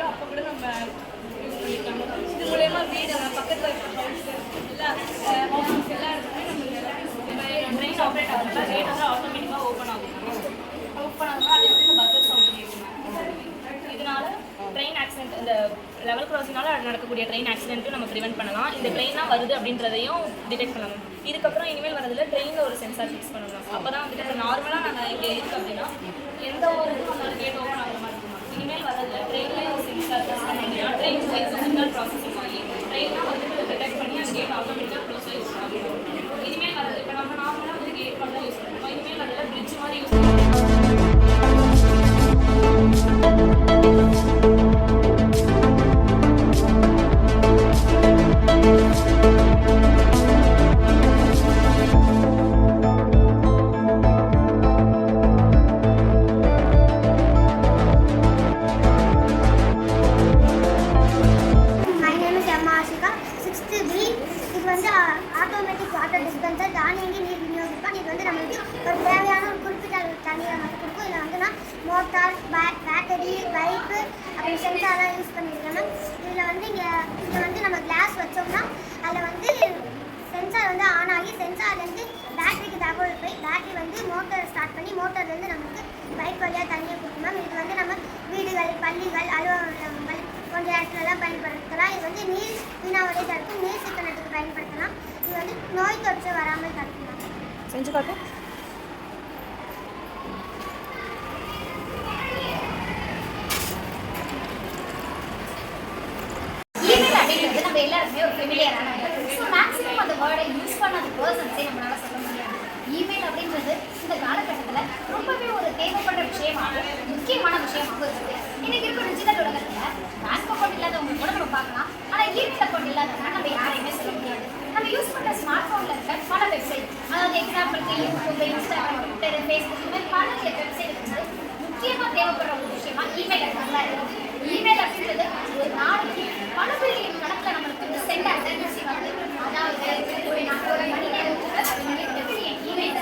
தேவையோ அப்போ கூட நம்ம யூஸ் பண்ணிக்கலாம். இது மூலயமா வீடு பக்கத்தில் இருக்கிற ஹவுஸ் எல்லா ஹவுஸ் எல்லா இடத்துலையும் நம்ம ட்ரெயின் ஆப்ரேட் ஆகுதுன்னா கேட் வந்து ஆட்டோமேட்டிக்காக ஓப்பன் ஆகும். ஓப்பன் ஆகுதுன்னா அதே மாதிரி இந்த பஸ்ஸஸ் சவுண்ட் கேட்கும். இதனால ட்ரெயின் ஆக்சிடென்ட் இந்த லெவல் கிராசிங்னால நடக்கக்கூடிய ட்ரெயின் ஆக்சிடென்ட்டும் நம்ம ப்ரிவென்ட் பண்ணலாம். இந்த ட்ரெயினாக வருது அப்படின்றதையும் டிடெக்ட் பண்ணலாம். இதுக்கப்புறம் இனிமேல் வரதில் ட்ரெயினில் ஒரு சென்சார் ஃபிக்ஸ் பண்ணலாம். அப்போ தான் வந்துட்டு இப்போ நார்மலாக நாங்கள் இங்கே இருக்கோம் அப்படின்னா எந்த ஒரு இதுவும் கேட் ஓப்பன் ஆகிற மாதிரி இருக்கும். இனிமேல் வரதில் ட்ரெயின்லேயே ஒரு சென்சார் ஃபிக்ஸ் பண்ணிங்கன்னா ட்ரெயின் சிக்னல் ப்ராசஸிங் ஆகி ட்ரெயினாக வந்துட்டு டிடெக்ட் பண்ணி அந்த கேட் ஆட்டோமேட்டிக்காக க்ளோஸ் ஆகி யூஸ் பண்ணுவோம். இனிமேல் வரது இப்போ நம்ம நார்மலாக வந்து கேட் பண்ண யூஸ் பண்ணுவோம். இனிமேல் வரதில் பிரிட்ஜ் மாதிரி யூஸ் பண்ணுவோம். ஆட்டோமேட்டிக் வாட்டர் டிஸ்பென்சர் தானியங்கி நீர் விநியோகிப்பான். இது வந்து நம்மளுக்கு ஒரு தேவையான ஒரு குறிப்பிட்ட தண்ணீரை மட்டும் கொடுக்கும். இதில் வந்து நான் மோட்டார் பேட்டரி பைப்பு அப்படி சென்சாரெலாம் யூஸ் பண்ணியிருக்கேன். இதில் வந்து இங்கே வந்து நம்ம கிளாஸ் வச்சோம்னா அதில் வந்து சென்சார் வந்து ஆன் ஆகி சென்சார்லேருந்து பேட்டரிக்கு தகவல் போய் பேட்டரி வந்து மோட்டரை ஸ்டார்ட் பண்ணி மோட்டர்லேருந்து நம்மளுக்கு பைப் வழியாக தண்ணியை கொடுக்கும். மேம் இது வந்து நம்ம வீடுகள் பள்ளிகள் அலுவலகங்கள் போன்ற இடத்துலலாம் பயன்படுத்தலாம். இது வந்து நீர் வீணாவதை தடுக்கும். நீர் சிக்கனத்துக்கு பயன்படுத்தலாம். இது வந்து நோய் தொற்று வராமல் தடுக்கலாம். செஞ்சு காட்டு. இமெயில் அப்படிங்கிறது நம்ம எல்லாருக்குமே ஒரு ஃபெமிலியரான ஸோ மேக்ஸிமம் அந்த வேர்டை யூஸ் பண்ணாத பர்சன்ஸே நம்மளால சொல்ல முடியாது. இமெயில் அப்படின்றது இந்த காலகட்டத்தில் ரொம்பவே ஒரு தேவைப்படுற விஷயமாக முக்கியமான விஷயமாக இருக்குது. இன்னைக்கு இருக்கிற டிஜிட்டல் உலகத்தில் பேங்க் அக்கௌண்ட் இல்லாதவங்க கூட நம்ம பார்க்கலாம். ஆனால் இமெயில் அக்கௌண்ட் இல்லாதவங்க நம்ம யாரையுமே சொல்ல முடியாது. நம்ம யூஸ் பண்ணுற ஸ்மார்ட் ஃபோனில் இருக்க பல வெப்சைட், அதாவது எக்ஸாம்பிளுக்கு யூடியூப், இன்ஸ்டாகிராம், ட்விட்டர், ஃபேஸ்புக், இந்த மாதிரி பல வெப்சைட் இருக்கிறது முக்கியமாக தேவைப்படுற ஒரு விஷயமா இமெயில் அக்கௌண்ட்லாம் இருக்குது. இமெயில் அப்படின்றது ஒரு நாளைக்கு பல பில்லியன் கணக்கில் நம்மளுக்கு வந்து சென்ட் ஆகுது. அதாவது ஒரு மணி நேரத்துக்கு பில்லியன் இமெயில்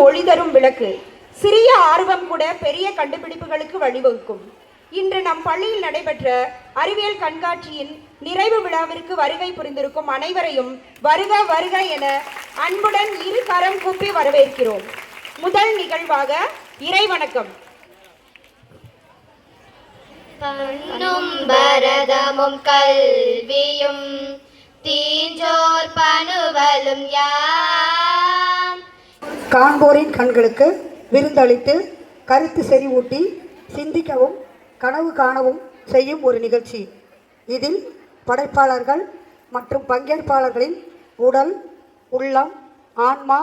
ஒளி தரும் விளக்கு. சிறிய ஆர்வம் கூட பெரிய கண்டுபிடிப்புகளுக்கு வழிவகுக்கும். இன்று நம் பள்ளியில் நடைபெற்ற அறிவியல் கண்காட்சியின் நிறைவு விழாவிற்கு வருகை புரிந்திருக்கும் அனைவரையும் வருக வருக என அன்புடன் இரு கரம் கூப்பி வரவேற்கிறோம். முதல் நிகழ்வாக இறைவணக்கம். பண்ணும் பரதமும் கல்வியும் தீஞ்சோர் பனுவலும் யாம். காண்போரின் கண்களுக்கு விருந்தளித்து கருத்து செறிவூட்டி சிந்திக்கவும் கனவு காணவும் செய்யும் ஒரு நிகழ்ச்சி. இதில் படைப்பாளர்கள் மற்றும் பங்கேற்பாளர்களின் உடல், உள்ளம், ஆன்மா,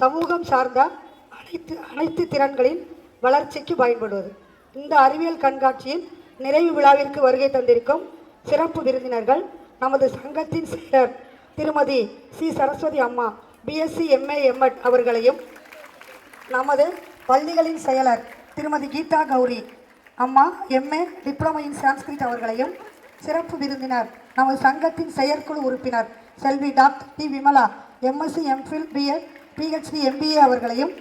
சமூகம் சார்ந்த அனைத்து திறன்களின் வளர்ச்சிக்கு பயன்படுவது. இந்த அறிவியல் கண்காட்சியின் நிறைவு விழாவிற்கு வருகை தந்திருக்கும் சிறப்பு விருந்தினர்கள் நமது சங்கத்தின் செயலர் திருமதி சி சரஸ்வதி அம்மா பிஎஸ்சி எம்ஏ எம்எட் அவர்களையும், நமது பள்ளிகளின் செயலர் திருமதி கீதா கௌரி அம்மா எம்ஏ டிப்ளமோ இன் சான்ஸ்கிரிட் அவர்களையும், சிறப்பு விருந்தினர் நமது சங்கத்தின் செயற்குழு உறுப்பினர் செல்வி doctor T Vimala MSc MPhil BEd PhD MBA அவர்களையும்,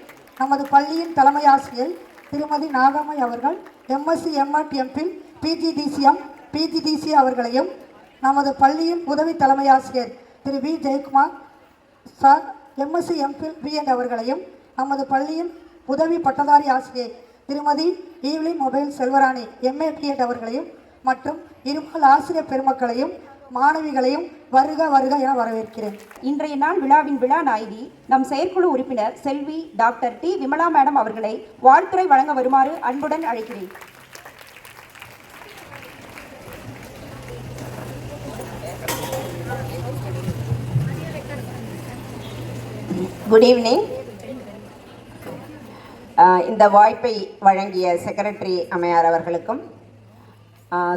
நமது பள்ளியின் தலைமை ஆசிரியை திருமதி நாகம்மை அவர்கள் MSc MEd MPhil PGDCM PGDC அவர்களையும், நமது பள்ளியின் உதவி தலைமை ஆசிரியர் திரு V Jayakumar sir MSc MPhil BEd அவர்களையும், நமது பள்ளியின் உதவி பட்டதாரி ஆசிரியை திருமதி Evelyn mobile Selvarani MA BEd அவர்களையும் மற்றும் இருபால் ஆசிரியர் பெருமக்களையும் மாணவிகளையும் வருக வருக என வரவேற்கிறேன். இன்றைய நாள் விழாவின் விழா நாயகி நம் செயற்குழு உறுப்பினர் செல்வி டாக்டர் டி விமலா மேடம் அவர்களை வாழ்த்துரை வழங்க வருமாறு அன்புடன் அழைக்கிறேன். Good evening. இந்த வாய்ப்பை வழங்கிய செக்ரட்டரி அம்மையார் அவர்களுக்கும்,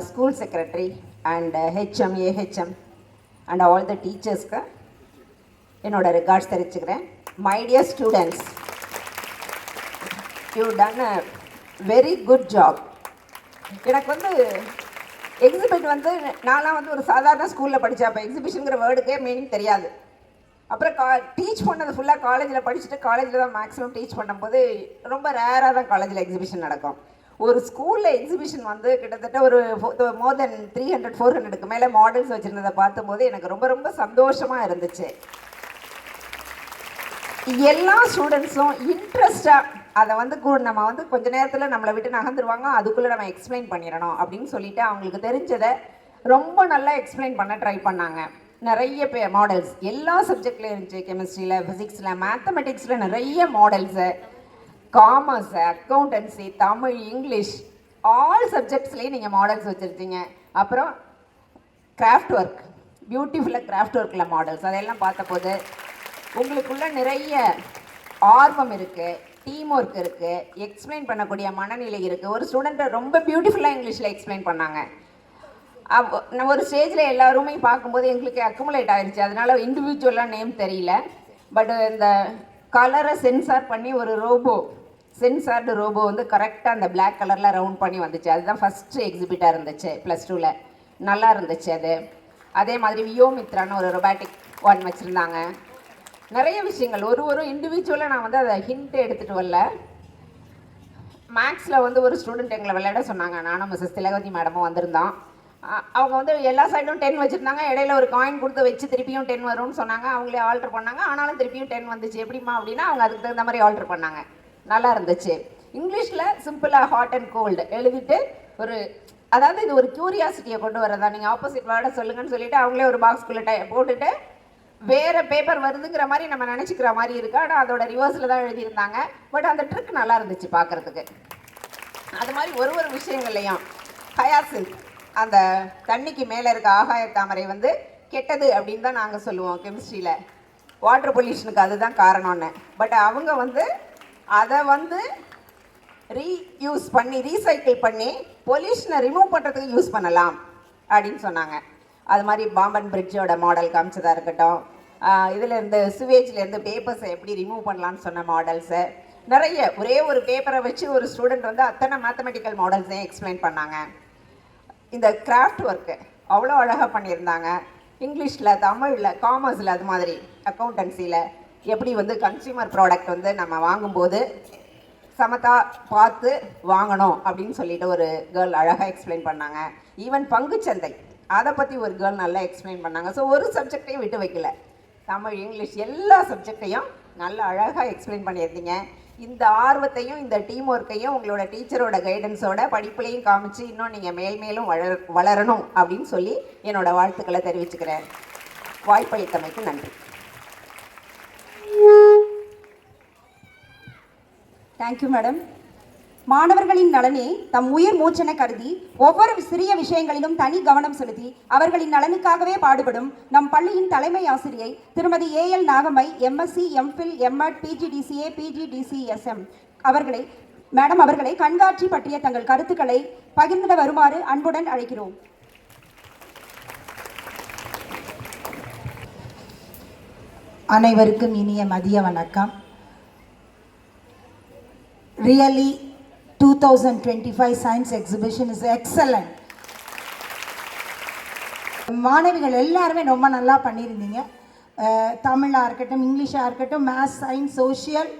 school secretary and HM AHM and all the டீச்சர்ஸ்க்கு என்னோட ரிகார்ட்ஸ் தெரிவிச்சுக்கிறேன். My dear students, you done a very good job. எனக்கு வந்து எக்ஸிபிட் வந்து நான்லாம் வந்து ஒரு சாதாரண ஸ்கூலில் படித்தேன். அப்போ எக்ஸிபிஷனுங்கிற வேர்டுக்கே மீனிங் தெரியாது. அப்புறம் டீச் பண்ணது ஃபுல்லாக காலேஜில் படிச்சுட்டு காலேஜில் தான் மேக்ஸிமம் டீச் பண்ணும்போது ரொம்ப ரேராக தான் காலேஜில் எக்ஸிபிஷன் நடக்கும். ஒரு ஸ்கூலில் எக்ஸிபிஷன் வந்து கிட்டத்தட்ட ஒரு மோர் தென் 300-400க்கு மேலே மாடல்ஸ் வச்சுருந்ததை பார்க்கும்போது எனக்கு ரொம்ப ரொம்ப சந்தோஷமாக இருந்துச்சு. எல்லா ஸ்டூடெண்ட்ஸும் இன்ட்ரெஸ்டாக அதை வந்து நம்ம வந்து கொஞ்ச நேரத்தில் நம்மளை விட்டு நகர்ந்துருவாங்க, அதுக்குள்ளே நம்ம எக்ஸ்பிளைன் பண்ணிடணும் அப்படின்னு சொல்லிட்டு அவங்களுக்கு தெரிஞ்சதை ரொம்ப நல்லா எக்ஸ்பிளைன் பண்ண ட்ரை பண்ணாங்க. நிறைய மாடல்ஸ் எல்லா சப்ஜெக்ட்லேயும் இருந்துச்சு. கெமிஸ்ட்ரியில், ஃபிசிக்ஸில், மேத்தமெட்டிக்ஸில் நிறைய models, commerce, accountancy, Tamil, English all சப்ஜெக்ட்ஸ்லேயும் நீங்கள் மாடல்ஸ் வச்சுருந்தீங்க. அப்புறம் கிராஃப்ட் ஒர்க், பியூட்டிஃபுல்லாக கிராஃப்ட் ஒர்க்கில் மாடல்ஸ், அதெல்லாம் பார்த்தபோது உங்களுக்குள்ள நிறைய ஆர்வம் இருக்குது, டீம் ஒர்க் இருக்குது, எக்ஸ்பிளைன் பண்ணக்கூடிய மனநிலை இருக்குது. ஒரு ஸ்டூடெண்ட்டை ரொம்ப பியூட்டிஃபுல்லாக இங்கிலீஷில் எக்ஸ்பிளைன் பண்ணாங்க. ஒரு ஸ்டேஜில் எல்லாருமே பார்க்கும்போது எங்களுக்கு அக்குமுலேட் ஆகிடுச்சு. அதனால் இண்டிவிஜுவலாக நேம் தெரியல. பட் இந்த கலரை சென்சார் பண்ணி ஒரு ரோபோ, சென்சார்டு ரோபோ வந்து கரெக்டாக அந்த பிளாக் கலரில் ரவுண்ட் பண்ணி வந்துச்சு. அதுதான் ஃபஸ்ட்டு எக்ஸிபிட்டாக இருந்துச்சு +2ல். நல்லா இருந்துச்சு அது. அதே மாதிரி வியோமித்ரான்னு ஒரு ரொபாட்டிக் ஒன் வச்சுருந்தாங்க. நிறைய விஷயங்கள் ஒரு இண்டிவிஜுவலாக நான் வந்து அதை ஹிண்ட் எடுத்துகிட்டு வரல. மேக்ஸில் வந்து ஒரு ஸ்டூடெண்ட் எங்களை விளையாட சொன்னாங்க. நானும் மிஸ்ஸஸ் திலகவதி மேடமும் வந்திருந்தோம். அவங்க வந்து எல்லா சைடும் 10 வச்சுருந்தாங்க. இடையில ஒரு காயின் கொடுத்து வச்சு திருப்பியும் 10 வரும்னு சொன்னாங்க. அவங்களே ஆல்ட்ரு பண்ணாங்க. ஆனாலும் திருப்பியும் 10 வந்துச்சு. எப்படிமா அப்படின்னா அவங்க அதுக்கு தகுந்த மாதிரி ஆல்ட்ரு பண்ணாங்க. நல்லா இருந்துச்சு. இங்கிலீஷில் சிம்பிளாக ஹாட் அண்ட் கோல்டு எழுதிட்டு ஒரு, அதாவது இது ஒரு க்யூரியாசிட்டியை கொண்டு வரதா. நீங்கள் ஆப்போசிட் வேர்டை சொல்லுங்கன்னு சொல்லிவிட்டு அவங்களே ஒரு பாக்ஸ்குள்ளே போட்டுட்டு வேறு பேப்பர் வருதுங்கிற மாதிரி நம்ம நினச்சிக்கிற மாதிரி இருக்கு. ஆனால் அதோட ரிவர்ஸில் தான் எழுதியிருந்தாங்க. பட் அந்த ட்ரிக் நல்லா இருந்துச்சு பார்க்குறதுக்கு. அது மாதிரி ஒரு விஷயங்கள்லையும் ஹயாசின்த், அந்த தண்ணிக்கு மேலே இருக்க ஆகாய தாமரை வந்து கெட்டது அப்படின்னு தான் நாங்கள் சொல்லுவோம் கெமிஸ்ட்ரியில். வாட்டர் பொல்யூஷனுக்கு அதுதான் காரணம்னு. பட் அவங்க வந்து அதை வந்து ரீயூஸ் பண்ணி, ரீசைக்கிள் பண்ணி பொல்யூஷனை ரிமூவ் பண்ணுறதுக்கு யூஸ் பண்ணலாம் அப்படின்னு சொன்னாங்க. அது மாதிரி பாம்பன் பிரிட்ஜோட மாடல் காமிச்சதாக இருக்கட்டும், இதிலேருந்து சுவேஜ்லேருந்து பேப்பர்ஸை எப்படி ரிமூவ் பண்ணலான்னு சொன்ன மாடல்ஸு நிறைய. ஒரே ஒரு பேப்பரை வச்சு ஒரு ஸ்டூடெண்ட் வந்து அத்தனை மேத்தமெட்டிக்கல் மாடல்ஸையும் எக்ஸ்பிளைன் பண்ணாங்க. இந்த கிராஃப்ட் ஒர்க்கு அவ்வளோ அழகாக பண்ணியிருந்தாங்க. இங்கிலீஷில், தமிழில், காமர்ஸில், அது மாதிரி அக்கௌண்டன்சியில் எப்படி வந்து கன்சியூமர் ப்ராடக்ட் வந்து நம்ம வாங்கும்போது சமத்தா பார்த்து வாங்கணும் அப்படின்னு சொல்லிட்டு ஒரு கேர்ள் அழகாக எக்ஸ்பிளைன் பண்ணாங்க. ஈவன் பங்குச்சந்தை அதை பற்றி ஒரு கேர்ள் நல்லா எக்ஸ்பிளைன் பண்ணாங்க. ஸோ ஒரு சப்ஜெக்டையும் விட்டு வைக்கல. தமிழ், இங்கிலீஷ் எல்லா சப்ஜெக்டையும் நல்லா அழகாக எக்ஸ்பிளைன் பண்ணியிருந்தீங்க. இந்த ஆர்வத்தையும் இந்த டீம் ஒர்க்கையும் உங்களோட டீச்சரோட கைடன்ஸோட படிப்புலையும் காமிச்சு இன்னும் நீங்கள் மேலும் வளரணும் அப்படின்னு சொல்லி என்னோட வாழ்த்துக்களை தெரிவிச்சுக்கிறேன். வாய்ப்பளித்தமைக்கு நன்றி. Thank you madam. மாணவர்களின் நலனே தம் உயிர் மூச்சென கருதி ஒவ்வொரு சிறிய விஷயங்களிலும் தனி கவனம் செலுத்தி அவர்களின் நலனுக்காகவே பாடுபடும் நம் பள்ளியின் தலைமை ஆசிரியை திருமதி AL Nagammai MSc MPhil MEd PGDCA PGDCSM அவர்களை கண்காட்சி பற்றிய தங்கள் கருத்துக்களை பகிர்ந்திட வருமாறு அன்புடன் அழைக்கிறோம். அனைவருக்கும் இனிய மதிய வணக்கம். Really 2025 science exhibition is excellent. மாணவிகள் எல்லாருமே ரொம்ப நல்லா பண்ணியிருந்தீங்க. தமிழாக இருக்கட்டும், இங்கிலீஷாக இருக்கட்டும், maths, science, social,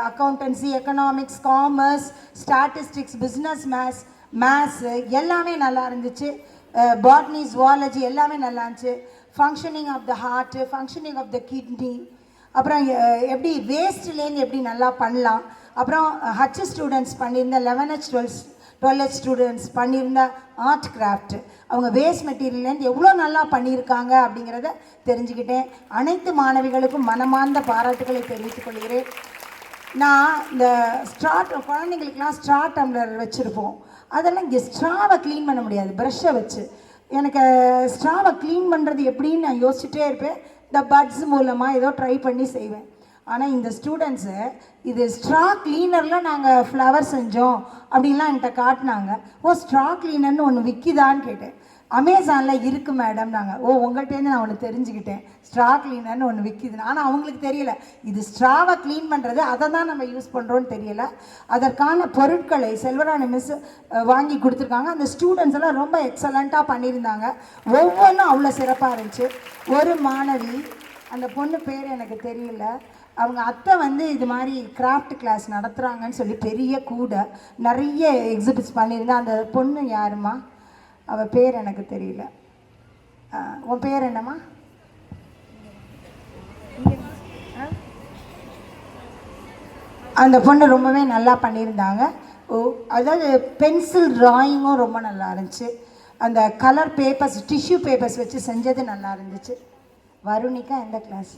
accountancy, economics, commerce, statistics, business maths எல்லாமே நல்லா இருந்துச்சு. பாட்னி, ஜுவாலஜி எல்லாமே நல்லா இருந்துச்சு. Functioning of the heart, functioning of the kidney, அப்புறம் எப்படி வேஸ்ட்லேருந்து எப்படி நல்லா பண்ணலாம், அப்புறம் ஹச் ஸ்டூடெண்ட்ஸ் பண்ணியிருந்த 11th 12th ஸ்டூடெண்ட்ஸ் பண்ணியிருந்த ஆர்ட் கிராஃப்ட், அவங்க வேஸ்ட் மெட்டீரியல்லேருந்து எவ்வளோ நல்லா பண்ணியிருக்காங்க அப்படிங்கிறத தெரிஞ்சுக்கிட்டேன். அனைத்து மாணவிகளுக்கும் மனமார்ந்த பாராட்டுகளை தெரிவித்துக் கொள்கிறேன். நான் இந்த குழந்தைங்களுக்கெல்லாம் ஸ்ட்ரா டம்ளர் வச்சுருப்போம், அதெல்லாம் இங்கே ஸ்ட்ராவை க்ளீன் பண்ண முடியாது ப்ரஷ்ஷை வச்சு. எனக்கு ஸ்ட்ராவை க்ளீன் பண்ணுறது எப்படின்னு நான் யோசிச்சுட்டே இருப்பேன். இந்த பட்ஸ் மூலமாக ஏதோ ட்ரை பண்ணி செய்வேன். ஆனால் இந்த ஸ்டூடெண்ட்ஸு இது ஸ்ட்ரா க்ளீனரில் நாங்கள் ஃப்ளவர் செஞ்சோம் அப்படின்லாம் என்கிட்ட காட்டினாங்க. ஸ்ட்ரா க்ளீனர்னு ஒன்று விற்கிதான்னு கேட்டேன். அமேசானில் இருக்குது மேடம். உங்கள்கிட்டேருந்து நான் ஒன்று தெரிஞ்சுக்கிட்டேன், ஸ்ட்ரா க்ளீனர்னு ஒன்று விற்கிதுன்னு. ஆனால் அவங்களுக்கு தெரியல இது ஸ்ட்ராவை க்ளீன் பண்ணுறது, அதை தான் நம்ம யூஸ் பண்ணுறோன்னு தெரியல. அதற்கான பொருட்களை செல்வராணி மிஸ் வாங்கி கொடுத்துருக்காங்க. அந்த ஸ்டூடெண்ட்ஸ் எல்லாம் ரொம்ப எக்ஸலண்ட்டாக பண்ணியிருந்தாங்க. ஒவ்வொன்றும் அவ்வளோ சிறப்பாக இருந்துச்சு. ஒரு மாணவி, அந்த பொண்ணு பேர் எனக்கு தெரியல, அவங்க அத்தை இது மாதிரி கிராஃப்ட் கிளாஸ் நடத்துகிறாங்கன்னு சொல்லி பெரிய கூட நிறைய எக்ஸிபிட்ஸ் பண்ணியிருந்தேன். அந்த பொண்ணு யாருமா? அவள் பேர் எனக்கு தெரியல. உன் பேர் என்னம்மா? அந்த பொண்ணு ரொம்பவே நல்லா பண்ணியிருந்தாங்க. அதாவது பென்சில் ட்ராயிங்கும் ரொம்ப நல்லா இருந்துச்சு. அந்த கலர் பேப்பர்ஸ், டிஷ்யூ பேப்பர்ஸ் வச்சு செஞ்சது நல்லா இருந்துச்சு. வருணிகா எந்த கிளாஸ்?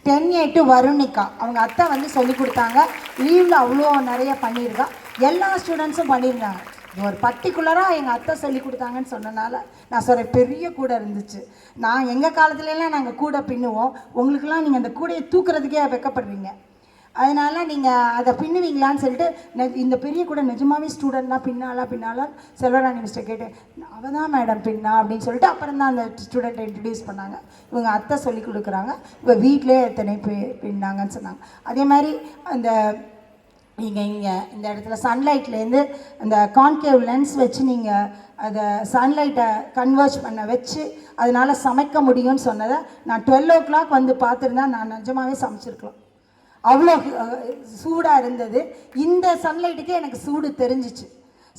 10A வருணிகா. அவங்க அத்தை சொல்லி கொடுத்தாங்க. லீவில் அவ்வளோ நிறைய பண்ணியிருக்கா. எல்லா ஸ்டூடெண்ட்ஸும் பண்ணியிருந்தாங்க. ஒரு பர்டிகுலராக எங்கள் அத்தை சொல்லி கொடுத்தாங்கன்னு சொன்னனால நான் சொல்கிறேன், பெரிய கூடை இருந்துச்சு. நான் எங்கள் காலத்துலலாம் நாங்கள் கூடை பின்னுவோம். உங்களுக்கெல்லாம் நீங்கள் அந்த கூடையை தூக்குறதுக்கே வெக்கப்படுறீங்க. அதனால் நீங்கள் அதை பின்னுவீங்களான்னு சொல்லிட்டு இந்த பெரிய கூட நிஜமாவே ஸ்டூடெண்ட்லாம் பின்னாலாம் செல்வராணி மிஸ்டர் கேட்டேன். அவள் தான் மேடம் பின்னா அப்படின்னு சொல்லிட்டு அப்புறம் தான் அந்த ஸ்டூடெண்ட்டை இன்ட்ரடியூஸ் பண்ணாங்க. இவங்க அத்தை சொல்லி கொடுக்குறாங்க, இப்போ வீட்டிலே எத்தனை பின்னாங்கன்னு சொன்னாங்க. அதே மாதிரி அந்த இங்கே இந்த இடத்துல சன்லைட்லேருந்து அந்த கான்கேவ் லென்ஸ் வச்சு நீங்கள் அதை சன்லைட்டை கன்வெர்ட் பண்ண வச்சு அதனால் சமைக்க முடியும்னு சொன்னதை நான் 12 o'clock பார்த்துருந்தா நான் நிஜமாகவே சமைச்சிருக்கலாம். அவ்வளோ சூடாக இருந்தது. இந்த சன்லைட்டுக்கே எனக்கு சூடு தெரிஞ்சிச்சு.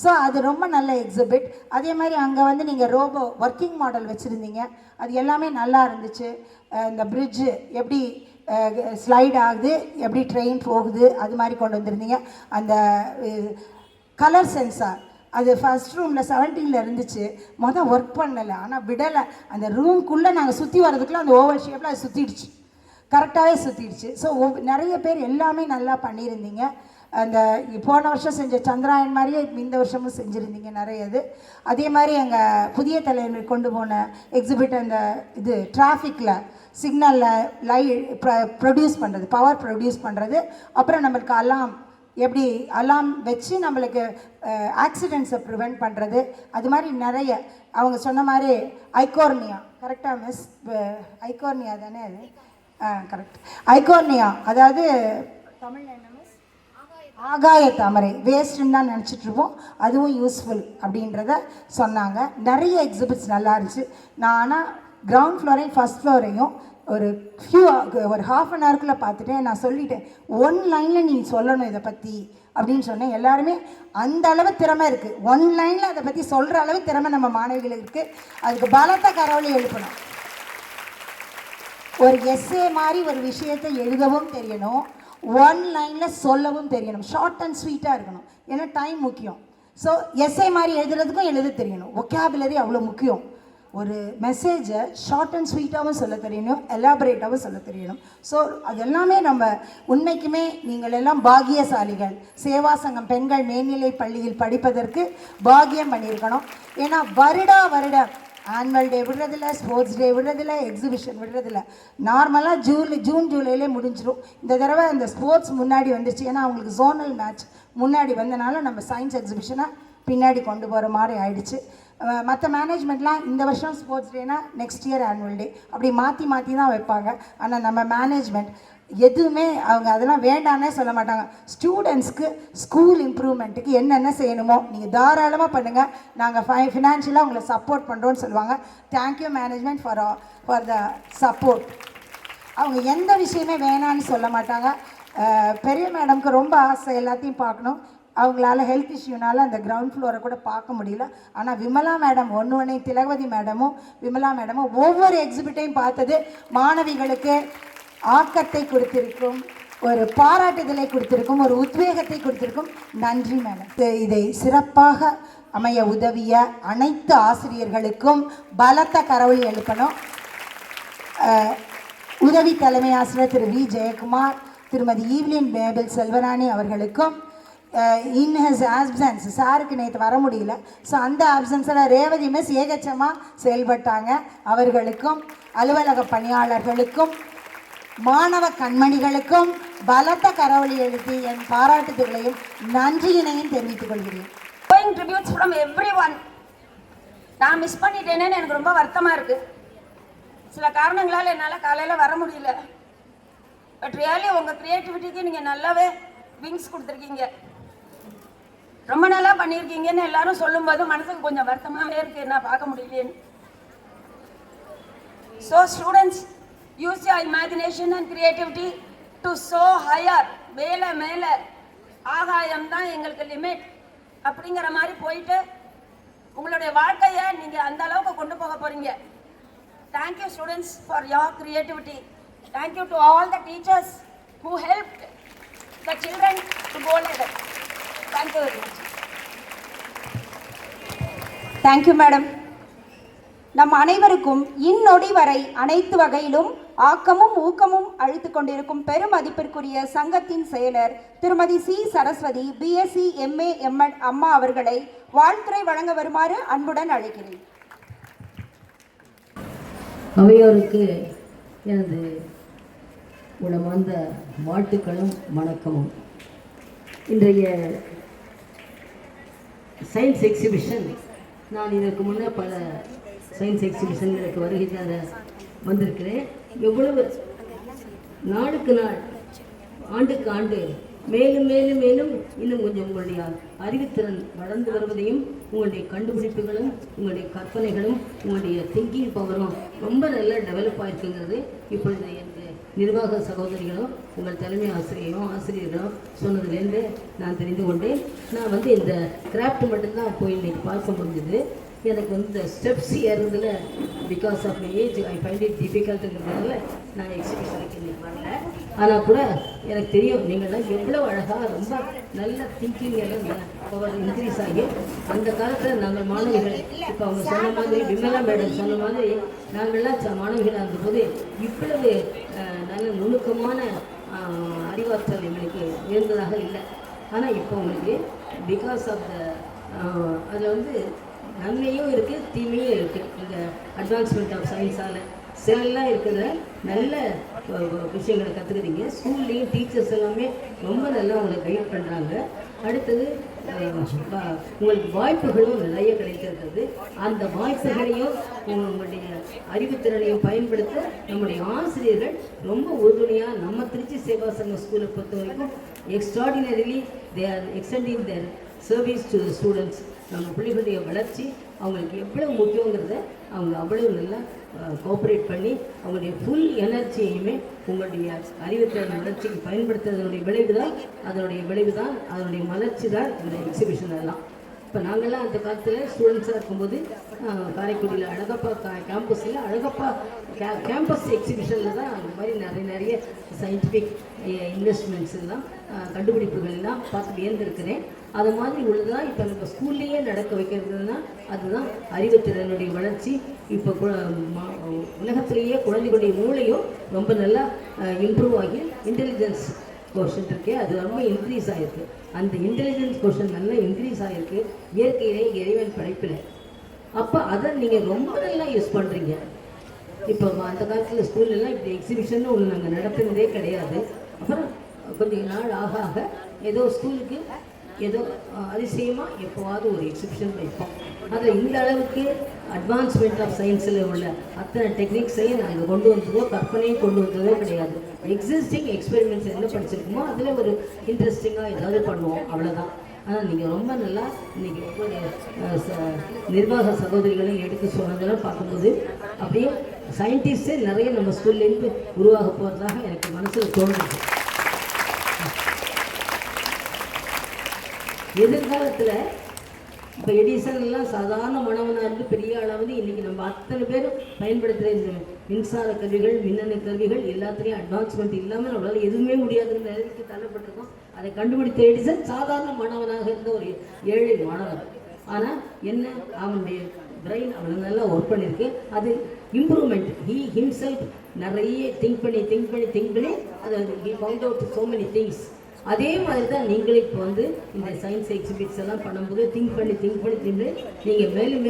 ஸோ அது ரொம்ப நல்ல எக்ஸிபிட். அதே மாதிரி அங்கே நீங்கள் ரோபோ ஒர்க்கிங் மாடல் வச்சுருந்தீங்க, அது எல்லாமே நல்லா இருந்துச்சு. இந்த பிரிட்ஜு எப்படி ஸ்லைட் ஆகுது, எப்படி ட்ரெயின் போகுது, அது மாதிரி கொண்டு வந்திருந்தீங்க. அந்த கலர் சென்சார் அது ஃபஸ்ட் ரூமில் 17ல் இருந்துச்சு. ஒர்க் பண்ணலை, ஆனால் விடலை. அந்த ரூம்குள்ளே நாங்கள் சுற்றி வர்றதுக்குள்ளே அந்த ஓவர் ஷேப்பில் அது சுற்றிடுச்சு, கரெக்டாகவே சுற்றிடுச்சு. ஸோ நிறைய பேர் எல்லாமே நல்லா பண்ணியிருந்தீங்க. அந்த போன வருஷம் செஞ்ச சந்திராயன் மாதிரியே இந்த வருஷமும் செஞ்சுருந்தீங்க நிறைய இது. அதே மாதிரி எங்கள் புதிய தலைவர் கொண்டு போன எக்ஸிபிட், அந்த இது டிராஃபிக்கில் சிக்னலில் ப்ரொடியூஸ் பண்ணுறது, பவர் ப்ரொடியூஸ் பண்ணுறது, அப்புறம் நம்மளுக்கு அலாம் வச்சு நம்மளுக்கு ஆக்சிடெண்ட்ஸை ப்ரிவெண்ட் பண்ணுறது, அது மாதிரி நிறைய. அவங்க சொன்ன மாதிரி ஐகோர்னியா, கரெக்டாக மிஸ்? ஐகோர்னியா தானே அது? கரெக்ட், ஐகோர்னியா. அதாவது தமிழ் என்ன மிஸ்? ஆகாய தாமரை. வேஸ்ட்டுன்னு தான் நினச்சிட்ருப்போம், அதுவும் யூஸ்ஃபுல் அப்படின்றத சொன்னாங்க. நிறைய எக்ஸிபிட்ஸ் நல்லா இருந்துச்சு. நான் ஆனால் கிரவுண்ட் ஃப்ளோரையும் ஃபஸ்ட் ஃப்ளோரையும் ஒரு ½ an hourக்குள்ளே பார்த்துட்டேன். நான் சொல்லிட்டேன், 1 லைனில் நீ சொல்லணும் இதை பற்றி அப்படின்னு சொன்னேன். எல்லாருமே அந்த அளவு திறமை இருக்குது. 1 லைனில் அதை பற்றி சொல்கிற அளவு திறமை நம்ம மாணவிகளுக்கு இருக்குது. அதுக்கு பலத்த கரவொலி எழுப்பணும். ஒரு எஸ்ஏ மாதிரி ஒரு விஷயத்தை எழுதவும் தெரியணும், 1 லைனில் சொல்லவும் தெரியணும். ஷார்ட் அண்ட் ஸ்வீட்டாக இருக்கணும், ஏன்னா டைம் முக்கியம். ஸோ எஸ்ஏ மாதிரி எழுதுறதுக்கும் எழுத தெரியணும். ஒகேபுலரி அவ்வளோ முக்கியம். ஒரு மெசேஜை ஷார்ட் அண்ட் ஸ்வீட்டாகவும் சொல்ல தெரியணும், எலாபரேட்டாகவும் சொல்ல தெரியணும். ஸோ அது எல்லாமே நம்ம உண்மைக்குமே நீங்கள் எல்லாம் பாக்கியசாலிகள். சேவா சங்கம் பெண்கள் மேல்நிலை பள்ளியில் படிப்பதற்கு பாக்கியம் பண்ணியிருக்கணும். ஏன்னா வருடம் ஆனுவல் டே விடுறதில்ல, ஸ்போர்ட்ஸ் டே விடுறதில்ல, எக்ஸிபிஷன் விடுறதில்ல. நார்மலாக ஜூன் ஜூலையிலே முடிஞ்சிடும். இந்த தடவை அந்த ஸ்போர்ட்ஸ் முன்னாடி வந்துருச்சு. ஏன்னா அவங்களுக்கு ஜோனல் மேட்ச் முன்னாடி வந்தனால நம்ம சயின்ஸ் எக்ஸிபிஷனை பின்னாடி கொண்டு போகிற மாதிரி ஆயிடுச்சு. மற்ற மேனேஜ்மெண்ட்லாம் இந்த வருஷம் ஸ்போர்ட்ஸ் டேனா நெக்ஸ்ட் இயர் ஆனுவல் டே அப்படி மாற்றி தான் வைப்பாங்க. ஆனால் நம்ம மேனேஜ்மெண்ட் எதுவுமே அவங்க அதெல்லாம் வேண்டான்னே சொல்ல மாட்டாங்க. ஸ்டூடெண்ட்ஸ்க்கு ஸ்கூல் இம்ப்ரூவ்மெண்ட்டுக்கு என்னென்ன செய்யணுமோ நீங்கள் தாராளமாக பண்ணுங்கள், நாங்கள் ஃபினான்ஷியலாக உங்களை சப்போர்ட் பண்ணுறோன்னு சொல்லுவாங்க. Thank you management for the support. அவங்க எந்த விஷயமே வேணான்னு சொல்ல மாட்டாங்க. பெரிய மேடம்க்கு ரொம்ப ஆசை எல்லாத்தையும் பார்க்கணும். அவங்களால ஹெல்த் இஷ்யூனால அந்த கிரவுண்ட் ஃப்ளோரை கூட பார்க்க முடியல. ஆனால் விமலா மேடம் ஒன்று திலகவதி மேடமும் விமலா மேடமும் ஒவ்வொரு எக்ஸிபிட்டையும் பார்த்தது மாணவிகளுக்கு ஆக்கத்தை கொடுத்திருக்கும், ஒரு பாராட்டுதலை கொடுத்திருக்கும், ஒரு உத்வேகத்தை கொடுத்திருக்கும். நன்றி மேடம். இதை சிறப்பாக அமைய உதவிய அனைத்து ஆசிரியர்களுக்கும் பலத்த கரவொலி எழுப்பணும். உதவி தலைமை ஆசிரியர் திரு வி ஜெயக்குமார், திருமதி ஈவ்லின் மேபிள் செல்வராணி அவர்களுக்கும் இன் ஹிஸ் ஆப்சன்ஸ், சாருக்கு நேற்று வர முடியல, ஸோ அந்த ஆப்சன்ஸில் ரேவதி மிஸ் ஏகச்சமாக செயல்பட்டாங்க, அவர்களுக்கும் அலுவலக பணியாளர்களுக்கும் மாணவ கண்மணிகளுக்கும் பலத்த கரவொலி எழுப்பி என் பாராட்டுதல்களையும் நன்றியினையும் தெரிவித்துக் கொள்கிறேன். Going tributes from everyone. நான் மிஸ் பண்ணிட்டேனேன்னு எனக்கு ரொம்ப வருத்தமாக இருக்குது. சில காரணங்களால் என்னால் காலையில் வர முடியல. பட் ரியலி உங்கள் க்ரியேட்டிவிட்டிக்கு நீங்கள் நல்லாவே விங்ஸ் கொடுத்துருக்கீங்க, ரொம்ப நல்லா பண்ணியிருக்கீங்கன்னு எல்லாரும் சொல்லும்போது மனசுக்கு கொஞ்சம் வருத்தமாகவே இருக்குது, நான் பார்க்க முடியலேன்னு. So students, use your imagination and creativity to soar higher. மேலே ஆகாயம் தான் எங்களுக்கு லிமிட் அப்படிங்கிற மாதிரி போயிட்டு உங்களுடைய வாழ்க்கையை நீங்கள் அந்த அளவுக்கு கொண்டு போக போகிறீங்க. Thank you students for your creativity. Thank you to all the teachers who helped the children to go like that. Thank you very much. Thank you madam. நம் அனைவருக்கும் இந்நொடி வரை அனைத்து வகையிலும் ஆக்கமும் ஊக்கமும் அளித்து கொண்டிருக்கும் பெரும் மதிப்பிற்குரிய சங்கத்தின் செயலர் திருமதி C Saraswathi BSc MA MEd அம்மா அவர்களை வாழ்த்துரை வழங்க வருமாறு அன்புடன் அழைக்கிறேன். அவையோருக்கு எனது உளமார்ந்த வாழ்த்துக்களும் வணக்கமும். இன்றைய சயின்ஸ் எக்ஸிபிஷன், நான் இதற்கு முன்னே பல சயின்ஸ் எக்ஸிபிஷன்களுக்கு வருகை தர வந்திருக்கிறேன். எவ்வளவு நாளுக்கு நாள் ஆண்டுக்கு ஆண்டு மேலும் மேலும் மேலும் இன்னும் கொஞ்சம் உங்களுடைய அறிவுத்திறன் வளர்ந்து வருவதையும், உங்களுடைய கண்டுபிடிப்புகளும், உங்களுடைய கற்பனைகளும், உங்களுடைய திங்கிங் பவரும் ரொம்ப நல்லா டெவலப் ஆகிருக்குங்கிறது இப்பொழுது எங்கள் நிர்வாக சகோதரிகளும் உங்கள் தலைமை ஆசிரியர்களும் சொன்னதுலேருந்து நான் தெரிந்து கொண்டேன். நான் இந்த கிராஃப்ட் மட்டும்தான் போய் இன்றைக்கி பார்க்க முடிஞ்சது. எனக்கு இந்த ஸ்டெப்ஸ் ஏறுறதுல because of my age I find it டிஃபிகல்ட்டுங்கிறதுனால நான் எக்ஸிபிஷனுக்கு இன்னைக்கு வரல. ஆனால் கூட எனக்கு தெரியும் நீங்கள்லாம் எவ்வளோ அழகாக ரொம்ப நல்ல திங்கிங் எல்லாம் பவர் இன்க்ரீஸ் ஆகி அந்த காலத்தில் நாங்கள் மாணவிகள், இப்போ அவங்க சொன்ன மாதிரி விமலா மேடம் சொன்ன மாதிரி நாங்கள்லாம் மாணவிகளாக இருந்தபோது இவ்வளவு நல்ல நுணுக்கமான அறிவாற்றல் எங்களுக்கு உயர்ந்ததாக இல்லை. ஆனால் இப்போ உங்களுக்கு பிகாஸ் ஆஃப் த அதில் நன்மையும் இருக்குது தீமையும் இருக்குது. இந்த அட்வான்ஸ்மெண்ட் ஆஃப் சயின்ஸால் செல்லாம் இருக்கிற நல்ல விஷயங்களை கற்றுக்குறீங்க. ஸ்கூல்லேயும் டீச்சர்ஸ் எல்லாமே ரொம்ப நல்லா உங்களை கைட் பண்ணுறாங்க. அடுத்தது உங்களுக்கு வாய்ப்புகளும் நிறைய கிடைக்கிறது. அந்த வாய்ப்புகளையும் உங்களுடைய அறிவுத்திறனையும் பயன்படுத்த நம்முடைய ஆசிரியர்கள் ரொம்ப உறுதுணையாக நம்ம திருச்சி சேவா சங்க ஸ்கூலை பொறுத்த வரைக்கும் extraordinarily they are extending there service to the students. நம்ம பிள்ளைகளுடைய வளர்ச்சி அவங்களுக்கு எவ்வளோ முக்கியங்கிறத அவங்க அவ்வளோ நல்லா கோஆப்ரேட் பண்ணி அவங்களுடைய ஃபுல் எனர்ஜியுமே உங்களுடைய அறிவுத்திறன் வளர்ச்சிக்கு பயன்படுத்துறதனுடைய விளைவு தான் அதனுடைய வளர்ச்சி தான் இந்த எக்ஸிபிஷன் எல்லாம். இப்போ நாங்கள்லாம் அந்த காலத்தில் ஸ்டூடெண்ட்ஸாக இருக்கும்போது காரைக்குடியில் அழகப்பா கேம்பஸில் அழகப்பா கேம்பஸ் எக்ஸிபிஷனில் தான் அந்த மாதிரி நிறைய சயின்டிஃபிக் இன்வெஸ்ட்மெண்ட்ஸ் எல்லாம் கண்டுபிடிப்புகள் எல்லாம் பார்த்து வியந்திருக்கிறேன். அது மாதிரி உள்ளதான் இப்போ நம்ம ஸ்கூல்லேயே நடக்க வைக்கிறதுனா அதுதான் அறிவுத்திறனுடைய வளர்ச்சி. இப்போ உலகத்திலேயே குழந்தைகளுடைய மூளையும் ரொம்ப நல்லா இம்ப்ரூவ் ஆகி இன்டெலிஜென்ஸ் கோஷன் இருக்கே அது ரொம்ப இன்க்ரீஸ் ஆகிருக்கு. அந்த இன்டெலிஜென்ஸ் கோஷன் நல்லா இன்க்ரீஸ் ஆகிருக்கு இயற்கையிலே இறைவன் படைப்பில். அப்போ அதை நீங்கள் ரொம்ப நல்லா யூஸ் பண்ணுறீங்க. இப்போ அந்த காலத்தில் ஸ்கூல்லலாம் இப்படி எக்ஸிபிஷன் ஒன்று நாங்கள் நடத்துனதே கிடையாது. அப்புறம் கொஞ்சம் நாள் ஆக ஆக ஏதோ ஸ்கூலுக்கு ஏதோ அதிசயமாக எப்போவாவது ஒரு எக்ஸிபிஷன் வைப்போம். அதில் இந்த அளவுக்கு அட்வான்ஸ்மெண்ட் ஆஃப் சயின்ஸில் உள்ள அத்தனை டெக்னிக்ஸையும் நாங்கள் கொண்டு வந்ததோ கற்பனையும் கொண்டு வந்ததோ கிடையாது. எக்ஸிஸ்டிங் எக்ஸ்பெரிமெண்ட்ஸ் என்ன படிச்சிருக்கோமோ அதில் ஒரு இன்ட்ரெஸ்டிங்காக ஏதாவது பண்ணுவோம், அவ்வளோதான். ஆனால் நீங்கள் ரொம்ப நல்லா இன்றைக்கி ஒவ்வொரு நிர்வாக சகோதரிகளையும் எடுத்து சொன்னதெல்லாம் பார்க்கும்போது அப்படியே சயின்டிஸ்டே நிறைய நம்ம ஸ்கூல்லேருந்து உருவாக போகிறதாக எனக்கு மனசில் தோணுது. எதிர்காலத்தில் இப்போ எடிசன் எல்லாம் சாதாரண மாணவனாக இருந்து பெரிய அளவு இன்றைக்கி நம்ம அத்தனை பேரும் பயன்படுத்துகிற இந்த மின்சார கருவிகள் மின்னணு கருவிகள் எல்லாத்துலேயும் அட்வான்ஸ்மெண்ட் இல்லாமல் நம்மளால் எதுவுமே முடியாதுன்னு நிலைக்கு தள்ளப்பட்டிருக்கோம். அதை கண்டுபிடித்த எடிசன் சாதாரண மாணவனாக இருந்த ஒரு ஏழை மாணவன். ஆனால் என்ன அவனுடைய பிரெயின் அவ்வளோ நல்லா ஒர்க் பண்ணியிருக்கு. அது இம்ப்ரூவ்மெண்ட். ஹீ ஹிம்செல்ஃப் நிறைய திங்க் பண்ணி அது he found out so many things. அதே மாதிரி தான் நீங்களே இப்போ வந்து இந்த சயின்ஸ் எக்ஸிபிட்ஸ் எல்லாம் பண்ணும்போது திங்க் பண்ணி நீங்கள் மேலும்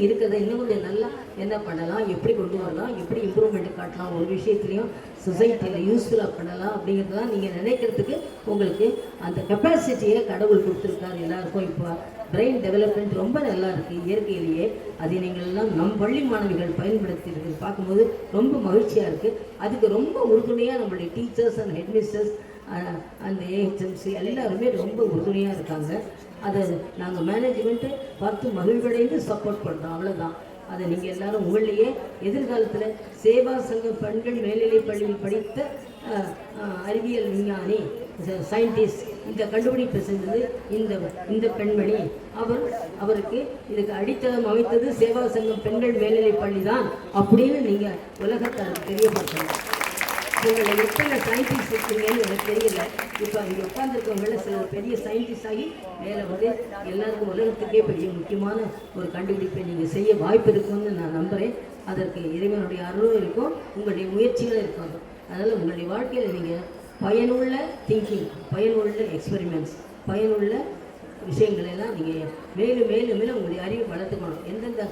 இருக்கிறத இன்னும் கொஞ்சம் நல்லா என்ன பண்ணலாம், எப்படி கொண்டு வரலாம், எப்படி இம்ப்ரூவ்மெண்ட் காட்டலாம், ஒரு விஷயத்துலையும் சொசைட்டியில் யூஸ்ஃபுல்லாக பண்ணலாம் அப்படிங்கிறதெல்லாம் நீங்கள் நினைக்கிறதுக்கு உங்களுக்கு அந்த கெப்பாசிட்டியை கடவுள் கொடுத்துருக்காரு எல்லாருக்கும். இப்போ பிரெயின் டெவலப்மெண்ட் ரொம்ப நல்லா இருக்குது இயற்கையிலேயே. அதை நீங்கள் எல்லாம் நம் பள்ளி மாணவிகள் பயன்படுத்தி இருக்கிறது பார்க்கும்போது ரொம்ப மகிழ்ச்சியாக இருக்குது. அதுக்கு ரொம்ப உறுதுணையாக நம்மளுடைய டீச்சர்ஸ் அண்ட் ஹெட்மிஸ்டர்ஸ் அந்த ஏஹெச்எம்சி எல்லாருமே ரொம்ப உறுதுணையாக இருக்காங்க. அதை நாங்கள் மேனேஜ்மெண்ட்டு பார்த்து மகிழ்வடைந்து சப்போர்ட் பண்ணுறோம், அவ்வளோதான். அதை நீங்கள் எல்லாரும் உங்களையே எதிர்காலத்தில் சேவா சங்க பெண்கள் மேல்நிலை பள்ளியில் படித்த அறிவியல் விஞ்ஞானி சயின்டிஸ்ட் இந்த கண்டுபிடிப்பு செஞ்சது இந்த பெண்மணி அவருக்கு இதுக்கு அடித்தளம் அமைத்தது சேவா சங்கம் பெண்கள் மேல்நிலை பள்ளி தான் அப்படின்னு நீங்கள் உலகத்தை தெரியப்படுத்தணும். உங்களை எத்தனை சயின்டிஸ்ட் இருக்கீங்கன்னு எனக்கு தெரியல. இப்போ இங்கே உட்காந்துருக்கவங்கள சில பெரிய சயின்டிஸ்ட் ஆகி மேலே வந்து எல்லாருக்கும் உலகத்துக்கே பெரிய முக்கியமான ஒரு கண்டுபிடிப்பை நீங்கள் செய்ய வாய்ப்பு இருக்குன்னு நான் நம்புகிறேன். அதற்கு இறைவனுடைய அருளும் இருக்கும், உங்களுடைய முயற்சிகளும் இருக்கும். அதனால் உங்களுடைய வாழ்க்கையில் நீங்கள் பயனுள்ள திங்கிங், பயனுள்ள எக்ஸ்பெரிமெண்ட்ஸ், பயனுள்ள விஷயங்களெல்லாம் நீங்கள் மேலும் உங்களுடைய அறிவை வளர்த்துக்கணும். எந்தெந்த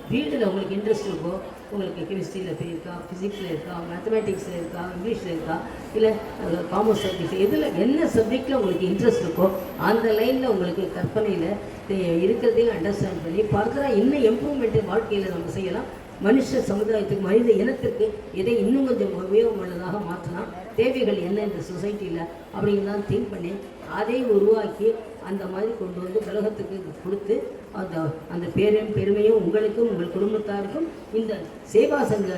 ஃபீல்டில் உங்களுக்கு இன்ட்ரெஸ்ட் இருக்கோ, உங்களுக்கு கெமிஸ்ட்ரியில் இருக்கா, ஃபிசிக்ஸில் இருக்கா, மேத்தமேட்டிக்ஸில் இருக்கா, இங்கிலீஷில் இருக்கா, இல்லை காமர்ஸ் சப்ஜெக்ட்ஸ் எதில் என்ன சப்ஜெக்டில் உங்களுக்கு இன்ட்ரெஸ்ட் இருக்கோ அந்த லைனில் உங்களுக்கு கற்பனையில் இருக்கிறதையும் அண்டர்ஸ்டாண்ட் பண்ணி ஃபர்தராக இன்னும் இம்ப்ரூவ்மெண்ட்டு வாழ்க்கையில் நம்ம செய்யலாம். மனுஷ சமுதாயத்துக்கு மனித இனத்திற்கு இதை இன்னும் கொஞ்சம் உபயோகமுள்ளதாக மாற்றலாம். தேவைகள் என்ன இந்த சொசைட்டியில் அப்படிங்கலாம் திங்க் பண்ணி அதை உருவாக்கி அந்த மாதிரி கொண்டு வந்து உலகத்துக்கு கொடுத்து அந்த பெருமையும் உங்களுக்கும் உங்கள் குடும்பத்தாருக்கும் இந்த சேவா சங்க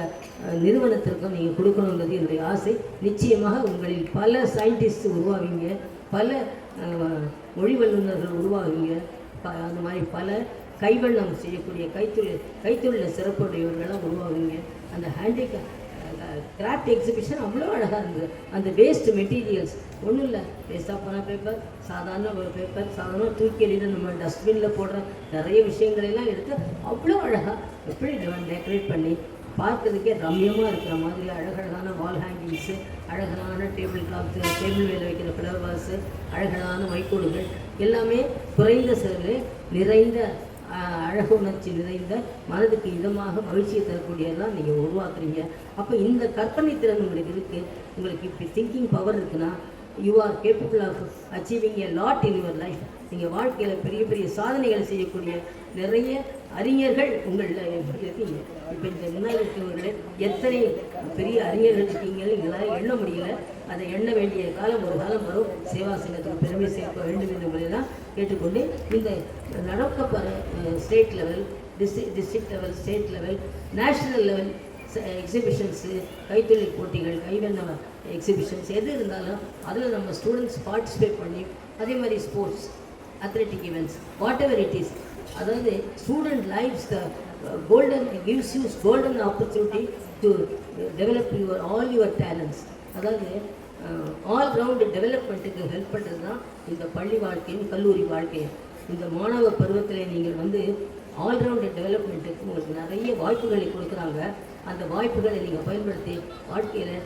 நிறுவனத்திற்கும் நீங்கள் கொடுக்கணுங்கிறது என்னுடைய ஆசை. நிச்சயமாக உங்களில் பல சயின்டிஸ்ட் உருவாவீங்க, பல மொழி வல்லுநர்கள் உருவாவீங்க, அந்த மாதிரி பல கைவண்ணம் செய்யக்கூடிய கைத்தொழில் சிறப்புடையவர்களாக உருவாகுங்க. அந்த கிராஃப்ட் எக்ஸிபிஷன் அவ்வளோ அழகாக இருந்தது. அந்த வேஸ்ட் மெட்டீரியல்ஸ் ஒன்றும் இல்லை, வேஸ்ட்டாக போன பேப்பர், சாதாரண பேப்பர், சாதாரண தூக்கி எறிகிற நம்ம டஸ்ட்பினில் போடுற நிறைய விஷயங்களெல்லாம் எடுத்து அவ்வளோ அழகாக எப்படி டெக்கரேட் பண்ணி பார்க்கறதுக்கே ரம்யமாக இருக்கிற மாதிரி அழகழகான வால் ஹேங்கிங்ஸு, அழகான டேபிள் கிளாத்து, டேபிள் மேலே வைக்கிற ஃப்ளவர்ஸு, அழகழகான வைக்கோடுகள் எல்லாமே குறைந்த செலவில் நிறைந்த அழகு உணர்ச்சி நிறைந்த மனதுக்கு இதமாக மகிழ்ச்சியை தரக்கூடியதெல்லாம் நீங்கள் உருவாக்குறீங்க. அப்போ இந்த கற்பனை திறன் உங்களுக்கு இருக்குது, உங்களுக்கு இப்போ திங்கிங் பவர் இருக்குன்னா you are capable of achieving a lot in your life. நீங்கள் வாழ்க்கையில் பெரிய பெரிய சாதனைகள் செய்யக்கூடிய நிறைய அறிஞர்கள் உங்களில் இருக்கீங்க. இப்போ இந்த முன்னால் இருக்கிறவர்களே எத்தனை பெரிய அறிஞர்கள் இருக்கீங்கன்னு எங்களால் எண்ண முடியல. அதை எண்ண வேண்டிய காலம் ஒரு காலம் வரும். சேவா சங்கத்துக்கு பெருமை சேர்க்க வேண்டும் என்பதையெல்லாம் கேட்டுக்கொண்டு இந்த நடக்கப்படுற state level, district level, state level, national level exhibitions, கைத்தொழில் போட்டிகள், கைவண்ண எக்ஸிபிஷன்ஸ் எது இருந்தாலும் அதில் நம்ம ஸ்டூடெண்ட்ஸ் பார்ட்டிசிபேட் பண்ணி, அதே மாதிரி sports athletic events, whatever it is. அதாவது student lives the golden gives you golden opportunity to develop all your talents. அதாவது ஆல் ரவுண்டு டெவலப்மெண்ட்டுக்கு ஹெல்ப் பண்ணுறது தான் இந்த பள்ளி வாழ்க்கையும் கல்லூரி வாழ்க்கையும். இந்த மாணவ பருவத்தில் நீங்கள் வந்து ஆல்ரவுண்டு டெவலப்மெண்ட்டுக்கு உங்களுக்கு நிறைய வாய்ப்புகளை கொடுக்குறாங்க. அந்த வாய்ப்புகளை நீங்கள் பயன்படுத்தி வாழ்க்கையில்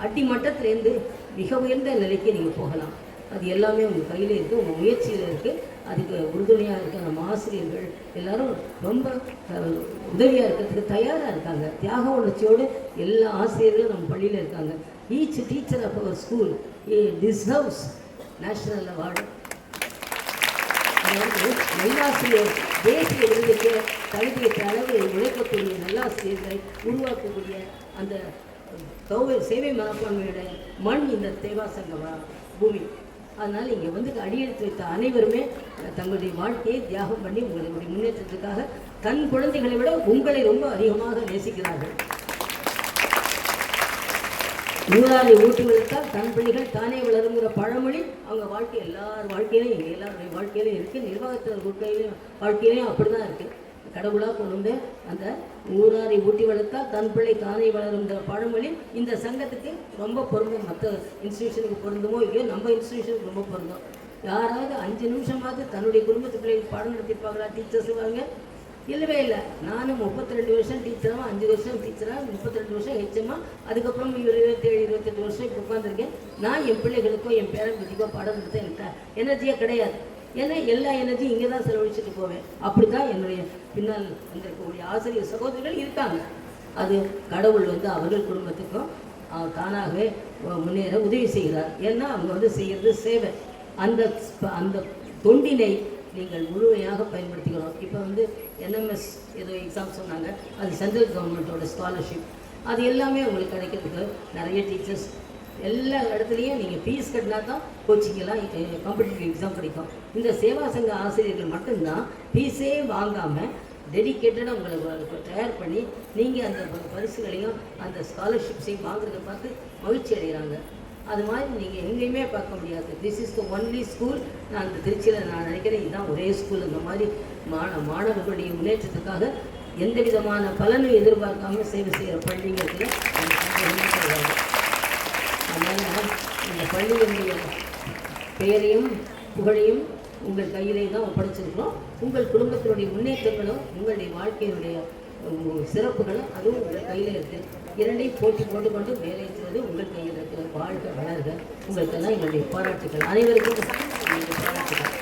அடிமட்டத்திலேருந்து மிக உயர்ந்த நிலைக்கு நீங்கள் போகலாம். அது எல்லாமே உங்கள் கையில் இருக்குது, உங்கள் முயற்சியில் இருக்குது. அதுக்கு உறுதுணையாக இருக்க நம்ம ஆசிரியர்கள் எல்லாரும் ரொம்ப உதவியாக இருக்கிறதுக்கு தயாராக இருக்காங்க. தியாக உணர்ச்சியோடு எல்லா ஆசிரியர்களும் நம்ம பள்ளியில் இருக்காங்க. Each teacher of our school deserves national award. அதாவது நல்லாசிரியர் தேசிய விருதுக்கு தகுதியற்ற அளவு உழைக்கக்கூடிய நல்லாசிரியர்களை உருவாக்கக்கூடிய அந்த சேவை மனப்பான்மையோட மண் இந்த தேவாசங்க பூமி. அதனால் இங்கே வந்து அடியெடுத்து வைத்த அனைவருமே தங்களுடைய வாழ்க்கையை தியாகம் பண்ணி உங்களுடைய முன்னேற்றத்துக்காக தன் குழந்தைகளை விட உங்களை ரொம்ப அதிகமாக நேசிக்கிறார்கள். நூறாரை ஊட்டி வளர்த்தால் தன் பிள்ளைகள் தானே வளருங்கிற பழமொழி அவங்க வாழ்க்கை எல்லார் வாழ்க்கையிலையும் எங்கள் எல்லாருடைய வாழ்க்கையிலையும் இருக்குது. நிர்வாகத்தினர் வாழ்க்கையிலையும் அப்படி தான் இருக்குது. கடவுளாக கொண்டு வந்து அந்த நூறாரை ஊட்டி வளர்த்தால் தன் பிள்ளை தானே வளருங்கிற பழமொழி இந்த சங்கத்துக்கு ரொம்ப பொருந்தும். மற்ற இன்ஸ்டியூஷனுக்கு பொருந்துமோ இல்லையோ நம்ம இன்ஸ்டியூஷனுக்கு ரொம்ப பொருந்தும். யாராவது 5 நிமிஷமாவது தன்னுடைய குடும்பத்து பிள்ளைகள் பாடம் நடத்திருப்பாங்களா டீச்சர்ஸ் வாங்க? இல்லவே இல்லை. நானும் 32 வருஷம் டீச்சராக, 5 வருஷம் டீச்சராக, 32 வருஷம் ஹெச்எம்மா, அதுக்கப்புறம் 27 28 வருஷம் இப்போ உட்காந்துருக்கேன். நான் என் பிள்ளைகளுக்கோ என் பேரன் பற்றிக்கோ பாடம் நடத்த எனக்கு எனர்ஜியாக கிடையாது. ஏன்னா எல்லா எனர்ஜியும் இங்கே தான் செலவழிச்சுட்டு போவேன். அப்படி தான் என்னுடைய பின்னால் வந்திருக்கக்கூடிய ஆசிரியர் சகோதரிகள் இருக்காங்க. அது கடவுள் வந்து அவர்கள் குடும்பத்துக்கும் தானாகவே முன்னேற உதவி செய்கிறார். ஏன்னா அவங்க வந்து செய்கிறது சேவை. அந்த தொண்டினை நீங்கள் முழுமையாக பயன்படுத்திக்கிறோம். இப்போ வந்து என்எம்எஸ் ஏதோ எக்ஸாம் சொன்னாங்க, அது சென்ட்ரல் கவர்மெண்ட்டோட ஸ்காலர்ஷிப். அது எல்லாமே உங்களுக்கு கிடைக்கிறதுக்கு நிறைய டீச்சர்ஸ் எல்லா இடத்துலையும் நீங்கள் ஃபீஸ் கட்டினா தான் கோச்சிங்கெல்லாம் காம்படிட்டிவ் எக்ஸாம் கிடைக்கும். இந்த சேவா சங்க ஆசிரியர்கள் மட்டும்தான் ஃபீஸே வாங்காமல் டெடிக்கேட்டடாக உங்களை தயார் பண்ணி நீங்கள் அந்த பரிசுகளையும் அந்த ஸ்காலர்ஷிப்ஸையும் வாங்குறத பார்த்து மகிழ்ச்சி அடைகிறாங்க. அது மாதிரி நீங்கள் எங்கேயுமே பார்க்க முடியாது. This is the only school. நான் இந்த திருச்சியில் நான் நினைக்கிறேன் இதுதான் ஒரே ஸ்கூல். இந்த மாதிரி மாணவர்களுடைய முன்னேற்றத்துக்காக எந்த விதமான பலனும் எதிர்பார்க்காம சேவை செய்கிற பள்ளிங்கிறதுல அதனால் இந்த பள்ளியினுடைய பெயரையும் புகழையும் உங்கள் கையிலே தான் ஒப்படைச்சிருக்கிறோம். உங்கள் குடும்பத்தினுடைய முன்னேற்றங்களும் உங்களுடைய வாழ்க்கையினுடைய சிறப்புகளும் அதுவும் உங்கள் கையில் இருக்குது. இரண்டையும் போட்டுக்கொண்டு வேலைத்துவது உங்கள் கையில் இருக்கிற வாழ்க்கை வளர்க. உங்களுக்கெல்லாம் எங்களுடைய பாராட்டுகள். அனைவருக்கும் எங்களுடைய பாராட்டுகள்.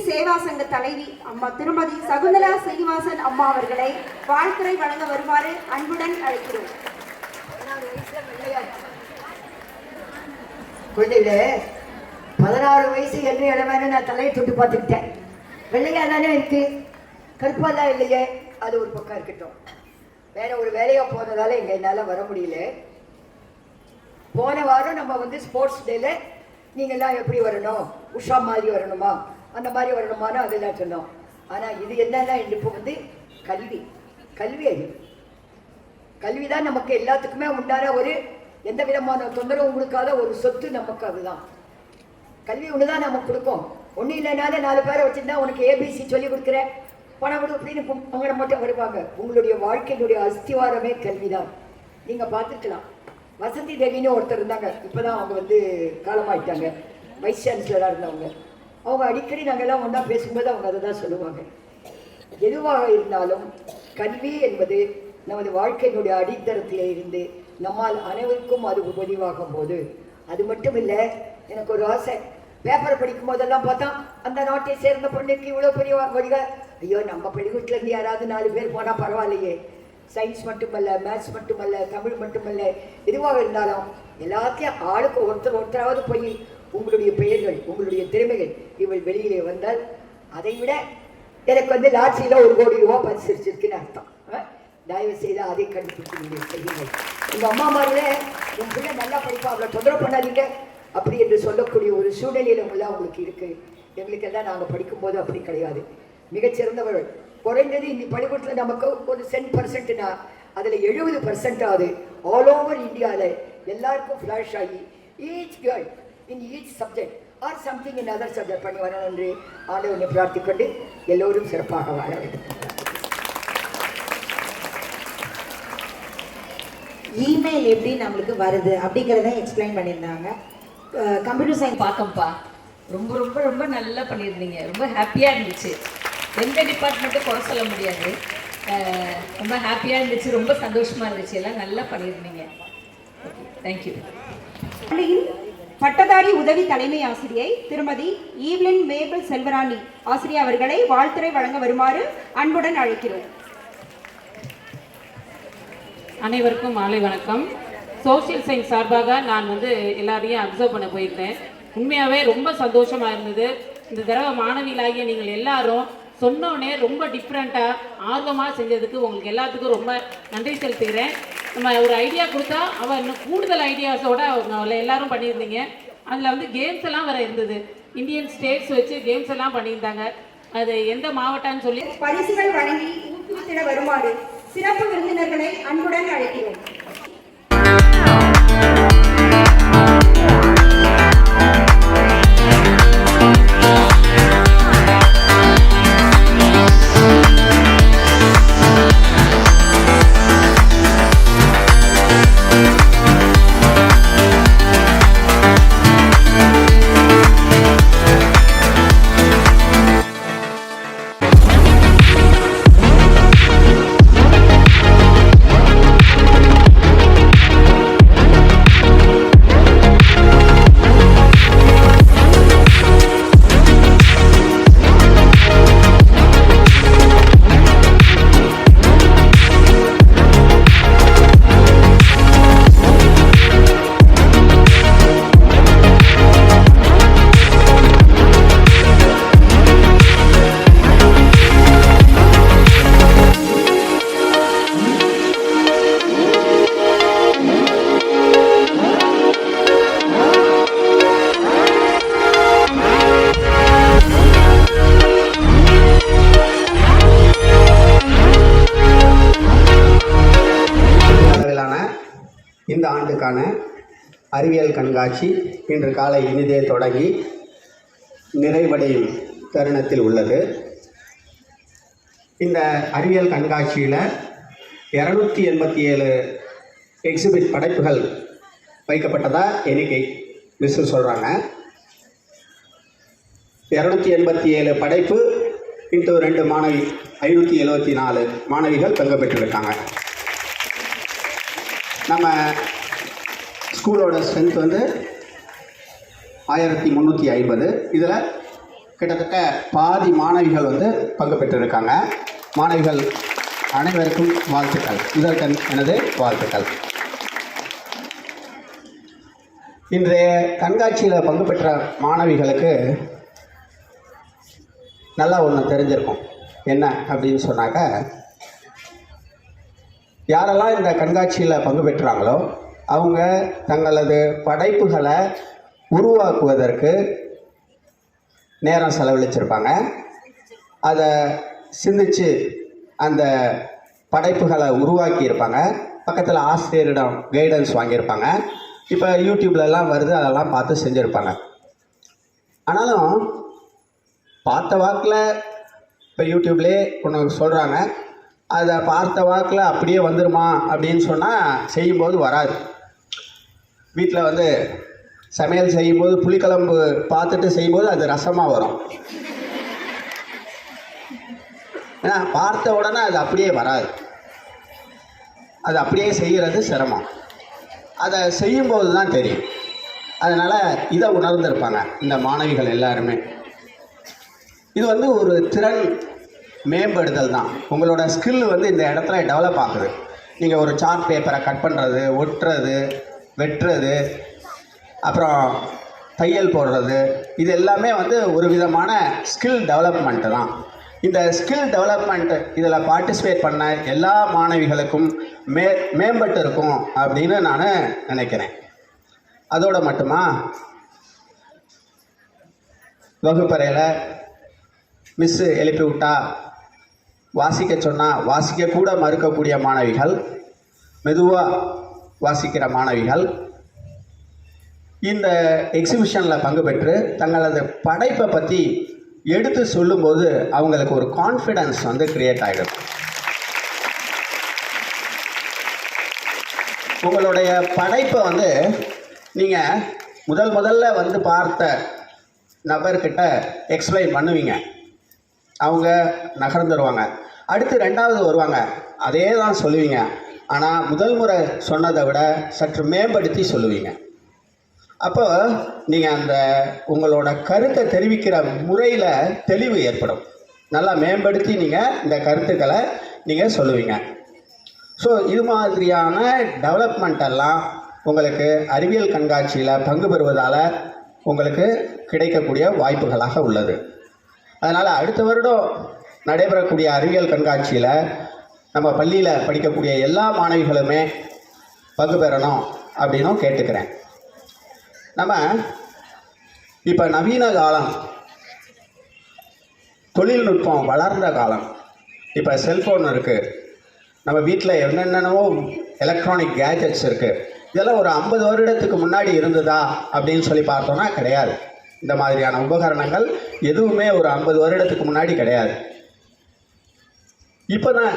சேவா சங்க தலைவி அம்மா திருமதி சகுந்தலா சீனிவாசன் அம்மா அவர்களை வாழ்த்துரை வழங்க வருமாறு அன்புடன் அழைக்கிறோம். குழந்தைகளே, 16 வயசு என்று இடமான நான் தலையை தொட்டு பார்த்துக்கிட்டேன். வெள்ளையா தானே இருக்கு, கருப்பா தான் இல்லையே. அது ஒரு பக்கம் இருக்கட்டும். வேற ஒரு வேலையா போனதால இங்க என்னால வர முடியல. போன வாரம் நம்ம வந்து ஸ்போர்ட்ஸ் டேல நீங்கெல்லாம் எப்படி வரணும், உஷா மாதிரி வரணுமா, அந்த மாதிரி வரணுமான்னு அதெல்லாம் சொன்னோம். ஆனா இது என்னன்னா இப்போ வந்து கல்வி அறிவு. கல்விதான் நமக்கு எல்லாத்துக்குமே உண்டான ஒரு எந்த விதமான தொந்தரவு கொடுக்காத ஒரு சொத்து நமக்கு. அதுதான் கல்வி ஒண்ணுதான் நமக்கு கொடுக்கும். ஒன்றும் இல்லைனாலும் 4 பேரை வச்சுருந்தா உனக்கு ஏபிசி சொல்லி கொடுக்குறேன், பணம் கொடு அப்படின்னு அவங்க மட்டும் வருவாங்க. உங்களுடைய வாழ்க்கையினுடைய அஸ்திவாரமே கல்விதான். நீங்க பார்த்துக்கலாம், வசந்தி தேவின்னு ஒருத்தர் இருந்தாங்க. இப்போதான் அவங்க வந்து காலமாயிட்டாங்க. வைஸ் சான்சலராக இருந்தவங்க. அவங்க அடிக்கடி நாங்கள்லாம் ஒன்றா பேசும்போது அவங்க அதை தான் சொல்லுவாங்க. எதுவாக இருந்தாலும் கல்வி என்பது நமது வாழ்க்கையினுடைய அடித்தரத்திலே இருந்து நம்மால் அனைவருக்கும் அது உபதிவாகும் போது, அது மட்டும் இல்லை, எனக்கு ஒரு ஆசை. பேப்பரை படிக்கும் போதெல்லாம் பார்த்தா அந்த நாட்டை சேர்ந்த பொண்ணுக்கு இவ்வளோ பெரிய வழிகள். ஐயோ, நம்ம பள்ளிக்கூட்டிலேருந்து யாராவது 4 பேர் போனால் பரவாயில்லையே. சயின்ஸ் மட்டுமல்ல, மேத்ஸ் மட்டுமல்ல, தமிழ் மட்டுமல்ல, எதுவாக இருந்தாலும் எல்லாத்தையும் ஆளுக்கு ஒருத்தராவது போய் உங்களுடைய பெயர்கள், உங்களுடைய திறமைகள் இவள் வெளியிலே வந்தால் அதை விட எனக்கு வந்து லாட்சியில் 1 கோடி ரூபா பரிசளிச்சிருக்குன்னு அர்த்தம். தயவு செய்து அதை கண்டுபிடிச்சு நீங்கள் செய்யுங்கள். உங்கள் அம்மா மாதிரியே உன் பிள்ளை நல்லா படிப்பா, அவளை தொந்தரவு பண்ணாதீங்க அப்படி என்று சொல்லக்கூடிய ஒரு சூழ்நிலையில் உங்களாம் உங்களுக்கு இருக்குது. எங்களுக்கெல்லாம் நாங்கள் படிக்கும்போது அப்படி கிடையாது. மிகச்சிறந்தவர்கள் குறைந்தது இந்த பள்ளிக்கூடத்தில் நமக்கு ஒரு 10%னா அதில் 70% ஆகுது ஆல் ஓவர் இந்தியாவில் எல்லாருக்கும் ஃப்ளாஷ் ஆகி each girl in each subject or something in other subject பண்ணி வரணும் என்று ஆண்டவனை பிரார்த்திக்கொண்டு எல்லோரும் சிறப்பாக வாழ வேண்டும். இமெயில் எப்படி நம்மளுக்கு வருது அப்படிங்கிறத எக்ஸ்பிளைன் பண்ணியிருந்தாங்க. கம்ப்யூட்டர் சயின்ஸ் பார்த்தோம்ப்பா, ரொம்ப ரொம்ப ரொம்ப நல்லா பண்ணியிருந்தீங்க. ரொம்ப ஹாப்பியாக இருந்துச்சு. எந்த டிபார்ட்மெண்ட்டும் குறை சொல்ல முடியாது. ரொம்ப ஹாப்பியாக இருந்துச்சு, ரொம்ப சந்தோஷமாக இருந்துச்சு. எல்லாம் நல்லா பண்ணியிருந்தீங்க. தேங்க்யூ. பள்ளியின் பட்டதாரி உதவி தலைமை ஆசிரியை திருமதி ஈவ்லின் மேபிள் செல்வராணி ஆசிரியர் அவர்களை வாழ்த்துரை வழங்க வருமாறு அன்புடன் அழைக்கிறோம். அனைவருக்கும் மாலை வணக்கம். சோஷியல் சயின்ஸ் சார்பாக நான் எல்லாரையும் அப்சர்வ் பண்ண போயிருந்தேன். உண்மையாகவே ரொம்ப சந்தோஷமாக இருந்தது. இந்த தடவை மாணவிகளாகிய நீங்கள் எல்லாரும் சொன்னோடனே ரொம்ப டிஃப்ரெண்ட்டாக ஆர்வமாக செஞ்சதுக்கு உங்களுக்கு எல்லாத்துக்கும் ரொம்ப நன்றி செலுத்துகிறேன். நம்ம ஒரு ஐடியா கொடுத்தா அவள் இன்னும் கூடுதல் ஐடியாஸோடு அவங்க எல்லாரும் பண்ணியிருந்தீங்க. அதில் கேம்ஸ் எல்லாம் வேறு இருந்தது. இந்தியன் ஸ்டேட்ஸ் வச்சு கேம்ஸ் எல்லாம் பண்ணியிருந்தாங்க. அது எந்த மாவட்டம்னு சொல்லி பரிசுகள் வழங்கி ஊக்குவித்திட வருமாறு சிறப்பு விருந்தினர்களை அன்புடன் அழைக்கிறோம். இந்த ஆண்டுக்கான அறிவியல் கண்காட்சி இன்று காலை இனிதே தொடங்கி நிறைவடையும் தருணத்தில் உள்ளது. இந்த அறிவியல் கண்காட்சியில் 287 எக்ஸிபிட் படைப்புகள் வைக்கப்பட்டதா எண்ணிக்கை மிஸ்ஸு சொல்கிறாங்க. 287 படைப்பு இன்ட்டு 2 மாணவி 574 மாணவிகள் பங்கு பெற்றிருக்காங்க. நம்ம ஸ்கூலோட ஸ்ட்ரென்த் 1350. இதில் கிட்டத்தட்ட பாதி மாணவிகள் பங்கு பெற்றிருக்காங்க. மாணவிகள் அனைவருக்கும் வாழ்த்துக்கள். இதற்கு எனது வாழ்த்துக்கள். இன்றைய கண்காட்சியில் பங்கு பெற்ற மாணவிகளுக்கு நல்லா ஒன்று தெரிஞ்சிருக்கும். என்ன அப்படின்னு சொன்னாக்க, யாரெல்லாம் இந்த கண்காட்சியில் பங்கு பெற்றாங்களோ அவங்க தங்களது படைப்புகளை உருவாக்குவதற்கு நேரம் செலவழிச்சிருப்பாங்க. அதை சிந்தித்து அந்த படைப்புகளை உருவாக்கியிருப்பாங்க. பக்கத்தில் ஆசிரியரிடம் கைடன்ஸ் வாங்கியிருப்பாங்க. இப்போ யூடியூப்லலாம் வருது, அதெல்லாம் பார்த்து செஞ்சுருப்பாங்க. ஆனாலும் பார்த்த வாக்கில் இப்போ யூடியூப்லேயே ஒன்று சொல்கிறாங்க, அதை பார்த்த வாக்கில் அப்படியே வந்துடுமா அப்படின்னு சொன்னால் செய்யும்போது வராது. வீட்டில் சமையல் செய்யும்போது புளிக்குழம்பு பார்த்துட்டு செய்யும்போது அது ரசமாக வரும். ஏன்னா பார்த்த உடனே அது அப்படியே வராது. அது அப்படியே செய்கிறது சிரமம். அதை செய்யும்போது தான் தெரியும். அதனால் இதை உணர்ந்திருப்பாங்க இந்த மாணவிகள் எல்லாருமே. இது ஒரு திறன் மேம்படுதல் தான். உங்களோட ஸ்கில் இந்த இடத்துல டெவலப் ஆகுது. நீங்கள் ஒரு சார்ட் பேப்பரை கட் பண்ணுறது, ஒட்டுறது, வெட்டுறது, அப்புறம் தையல் போடுறது, இது எல்லாமே ஒரு விதமான ஸ்கில் டெவலப்மெண்ட்டு தான். இந்த ஸ்கில் டெவலப்மெண்ட் இதில் பார்ட்டிசிபேட் பண்ண எல்லா மாணவிகளுக்கும் மேம்பட்டு இருக்கும் அப்படின்னு நான் நினைக்கிறேன். அதோடு மட்டுமா, வகுப்பறையில் மிஸ்ஸு எழுப்பி விட்டா வாசிக்க சொன்னால் வாசிக்க கூட மறுக்கக்கூடிய மாணவிகள், மெதுவாக வாசிக்கிற மாணவிகள், இந்த எக்ஸிபிஷனில் பங்கு பெற்று தங்களது படைப்பை பற்றி எடுத்து சொல்லும்போது அவங்களுக்கு ஒரு கான்ஃபிடென்ஸ் வந்து கிரியேட் ஆகிடும். உங்களுடைய படைப்பை வந்து நீங்கள் முதல்ல வந்து பார்த்த நபர்கிட்ட எக்ஸ்பிளைன் பண்ணுவீங்க, அவங்க நகர்ந்துருவாங்க. அடுத்து ரெண்டாவது வருவாங்க, அதே தான் சொல்லுவீங்க. ஆனால் முதல் முறை சொன்னதை விட சற்று மேம்படுத்தி சொல்லுவீங்க. அப்போ நீங்கள் அந்த உங்களோட கருத்தை தெரிவிக்கிற முறையில் தெளிவு ஏற்படும். நல்லா மேம்படுத்தி நீங்கள் இந்த கருத்துக்களை நீங்கள் சொல்லுவீங்க. ஸோ இது மாதிரியான டெவலப்மெண்ட் எல்லாம் உங்களுக்கு அறிவியல் கண்காட்சியில் பங்கு பெறுவதால் உங்களுக்கு கிடைக்கக்கூடிய வாய்ப்புகளாக உள்ளது. அதனால் அடுத்த வருடம் நடைபெறக்கூடிய அறிவியல் கண்காட்சியில் நம்ம பள்ளியில் படிக்கக்கூடிய எல்லா மாணவிகளுமே பங்கு பெறணும் அப்படின்னும் கேட்டுக்கிறேன். நம்ம இப்போ நவீன காலம், தொழில்நுட்பம் வளர்ந்த காலம். இப்போ செல்ஃபோன் இருக்குது, நம்ம வீட்டில் என்னென்னவோ எலக்ட்ரானிக் கேஜெட்ஸ் இருக்குது. இதெல்லாம் ஒரு 50 வருடத்துக்கு முன்னாடி இருந்ததா அப்படின்னு சொல்லி பார்த்தோன்னா கிடையாது. இந்த மாதிரியான உபகரணங்கள் எதுவுமே ஒரு 50 வருடத்துக்கு முன்னாடி கிடையாது. இப்போ தான்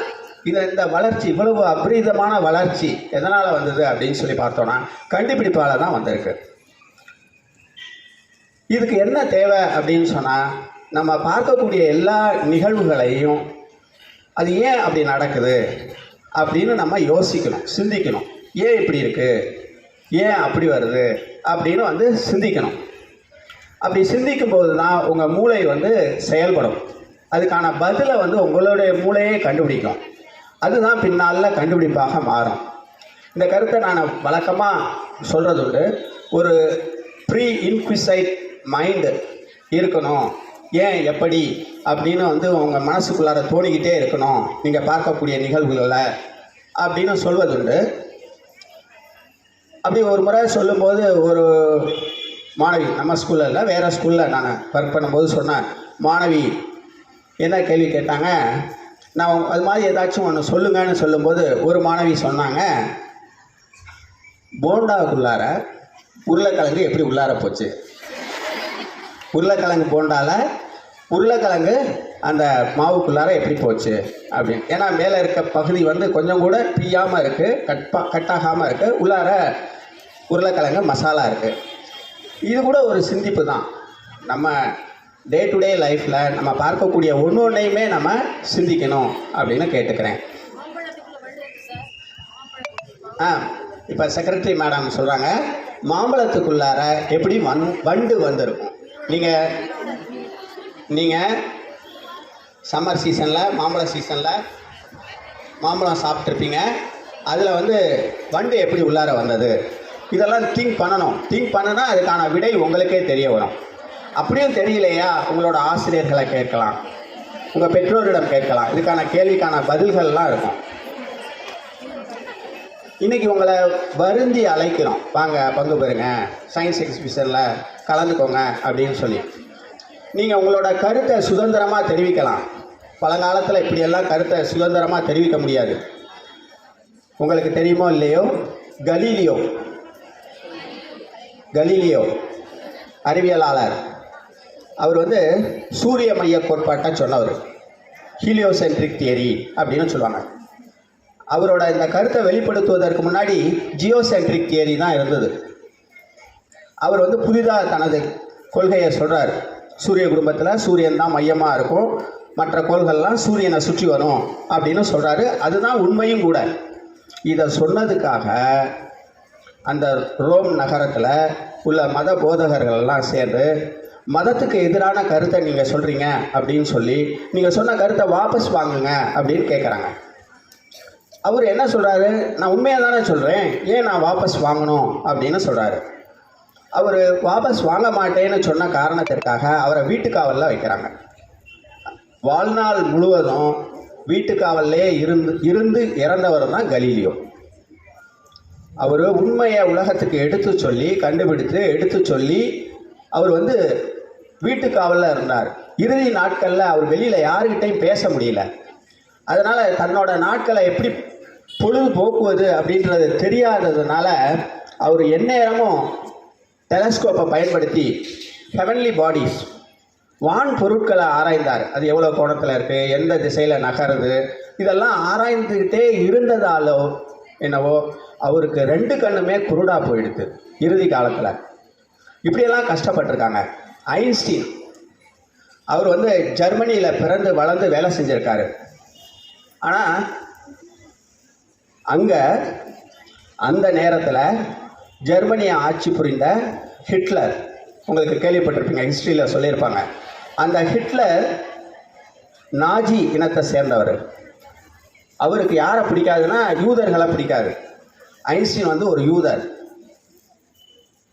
இந்த வளர்ச்சி, இவ்வளவு அபரீதமான வளர்ச்சி எதனால் வந்தது அப்படின்னு சொல்லி பார்த்தோன்னா கண்டுபிடிப்பால் தான் வந்திருக்கு. இதுக்கு என்ன தேவை அப்படின்னு சொன்னால், நம்ம பார்க்கக்கூடிய எல்லா நிகழ்வுகளையும் அது ஏன் அப்படி நடக்குது அப்படின்னு நம்ம யோசிக்கணும், சிந்திக்கணும். ஏன் இப்படி இருக்குது, ஏன் அப்படி வருது அப்படின்னு வந்து சிந்திக்கணும். அப்படி சிந்திக்கும்போது தான் உங்கள் மூளை வந்து செயல்படும். அதுக்கான பதிலை வந்து உங்களுடைய மூளையே கண்டுபிடிக்கும். அதுதான் பின்னால் கண்டுபிடிப்பாக மாறும். இந்த கருத்தை நான் வழக்கமாக சொல்கிறதுண்டு. ஒரு ப்ரீ இன்க்விசைட் மைண்டு இருக்கணும். ஏன் எப்படி அப்படின்னு வந்து உங்கள் மனசுக்குள்ளார தோணிக்கிட்டே இருக்கணும் நீங்கள் பார்க்கக்கூடிய நிகழ்வுகளில் அப்படின்னு சொல்வதுண்டு. அப்படி ஒரு முறை சொல்லும்போது ஒரு மாணவி, நம்ம ஸ்கூலில் இல்லை வேறு ஸ்கூலில் நான் ஒர்க் பண்ணும்போது சொன்னேன், மாணவி என்ன கேள்வி கேட்டாங்க, நான் அது மாதிரி ஏதாச்சும் ஒன்று சொல்லுங்கன்னு சொல்லும்போது ஒரு மாணவி சொன்னாங்க, போண்டாவுக்குள்ளார உருளைக்கிழங்கு எப்படி உள்ளார போச்சு, உருளைக்கிழங்கு போண்டாவில் உருளைக்கிழங்கு அந்த மாவுக்குள்ளார எப்படி போச்சு அப்படின்னு. ஏன்னா மேலே இருக்க பகுதி வந்து கொஞ்சம் கூட பிய்யாமல் இருக்குது, கட்டாகாமல் இருக்குது, உள்ளார உருளைக்கிழங்கு மசாலா இருக்குது. இது கூட ஒரு சிந்திப்பு தான். நம்ம டே டு டே லைஃப்பில் நம்ம பார்க்கக்கூடிய ஒன்றையுமே நம்ம சிந்திக்கணும் அப்படின்னு கேட்டுக்கிறேன். இப்போ செக்ரட்டரி மேடம் சொல்கிறாங்க, மாம்பழத்துக்குள்ளார எப்படி வண்டு வந்திருக்கும். நீங்கள் சம்மர் சீசனில் மாம்பழ சீசனில் மாம்பழம் சாப்பிட்ருப்பீங்க, அதில் வந்து வண்டு எப்படி உள்ளார வந்தது, இதெல்லாம் திங்க் பண்ணணும். திங்க் பண்ணுனா அதுக்கான விடை உங்களுக்கே தெரிய வரும். அப்படியும் தெரியலையா, உங்களோட ஆசிரியர்களை கேட்கலாம், உங்கள் பெற்றோரிடம் கேட்கலாம். இதுக்கான கேள்விக்கான பதில்கள்லாம் இருக்கும். இன்றைக்கி உங்களை வருந்தி அழைக்கிறோம், வாங்க பங்கு பெறுங்க, சயின்ஸ் எக்ஸிபிஷனில் கலந்துக்கோங்க அப்படின்னு சொல்லி. நீங்கள் உங்களோட கருத்தை சுதந்திரமாக தெரிவிக்கலாம். பழங்காலத்தில் இப்படியெல்லாம் கருத்தை சுதந்திரமாக தெரிவிக்க முடியாது. உங்களுக்கு தெரியுமோ இல்லையோ, கலீலியோ அறிவியலாளர், அவர் வந்து சூரிய மைய கோட்பாட்டை சொன்னவர், ஹீலியோசென்ட்ரிக் தியரி அப்படின்னு சொல்லுவாங்க. அவரோட இந்த கருத்தை வெளிப்படுத்துவதற்கு முன்னாடி ஜியோசென்ட்ரிக் தியரி தான் இருந்தது. அவர் வந்து புதிதாக தனது கொள்கையை சொல்கிறார். சூரிய குடும்பத்தில் சூரியன் தான் மையமாக இருக்கும், மற்ற கோள்கள்லாம் சூரியனை சுற்றி வரும் அப்படின்னு சொல்கிறாரு. அதுதான் உண்மையும் கூட. இதை சொன்னதுக்காக அந்த ரோம் நகரத்தில் உள்ள மத போதகர்கள்லாம் சேர்ந்து, மதத்துக்கு எதிரான கருத்தை நீங்கள் சொல்கிறீங்க அப்படின்னு சொல்லி நீங்கள் சொன்ன கருத்தை வாபஸ் வாங்குங்க அப்படின்னு கேட்குறாங்க. அவர் என்ன சொல்கிறாரு, நான் உண்மையாக தானே சொல்கிறேன், ஏன் நான் வாபஸ் வாங்கணும் அப்படின்னு சொல்கிறாரு. அவர் வாபஸ் வாங்க மாட்டேன்னு சொன்ன காரணத்திற்காக அவரை வீட்டுக்காவலில் வைக்கிறாங்க. வாழ்நாள் முழுவதும் வீட்டுக்காவல்லே இருந்து இறந்தவர் தான் கலீலியோ. அவர் உண்மையை உலகத்துக்கு கண்டுபிடித்து எடுத்து சொல்லி அவர் வந்து வீட்டுக்காவலில் இருந்தார். இறுதி நாட்களில் அவர் வெளியில் யாருக்கிட்டையும் பேச முடியல. அதனால் தன்னோட நாட்களை எப்படி பொழுது போக்குவது அப்படின்றது தெரியாததுனால அவர் எந்நேரமும் டெலஸ்கோப்பை பயன்படுத்தி ஹெவன்லி பாடிஸ் வான் பொருட்களை ஆராய்ந்தார். அது எவ்வளோ கோணத்தில் இருக்குது, எந்த திசையில் நகருது, இதெல்லாம் ஆராய்ந்துக்கிட்டே இருந்ததாலோ என்னவோ அவருக்கு 2 கண்ணுமே குருடாக போயிடுது இறுதி காலத்தில். இப்படியெல்லாம் கஷ்டப்பட்டிருக்காங்க. ஐன்ஸ்டீன் அவர் வந்து ஜெர்மனியில் பிறந்து வளர்ந்து வேலை செஞ்சுருக்காரு. ஆனால் அங்கே அந்த நேரத்தில் ஜெர்மனியை ஆட்சி புரிந்த ஹிட்லர், உங்களுக்கு கேள்விப்பட்டிருப்பீங்க, ஹிஸ்ட்ரியில் சொல்லியிருப்பாங்க. அந்த ஹிட்லர் நாஜி இனத்தை சேர்ந்தவர். அவருக்கு யாரை பிடிக்காதுன்னா யூதர்களை பிடிக்காது. ஐன்ஸ்டீன் வந்து ஒரு யூதர்.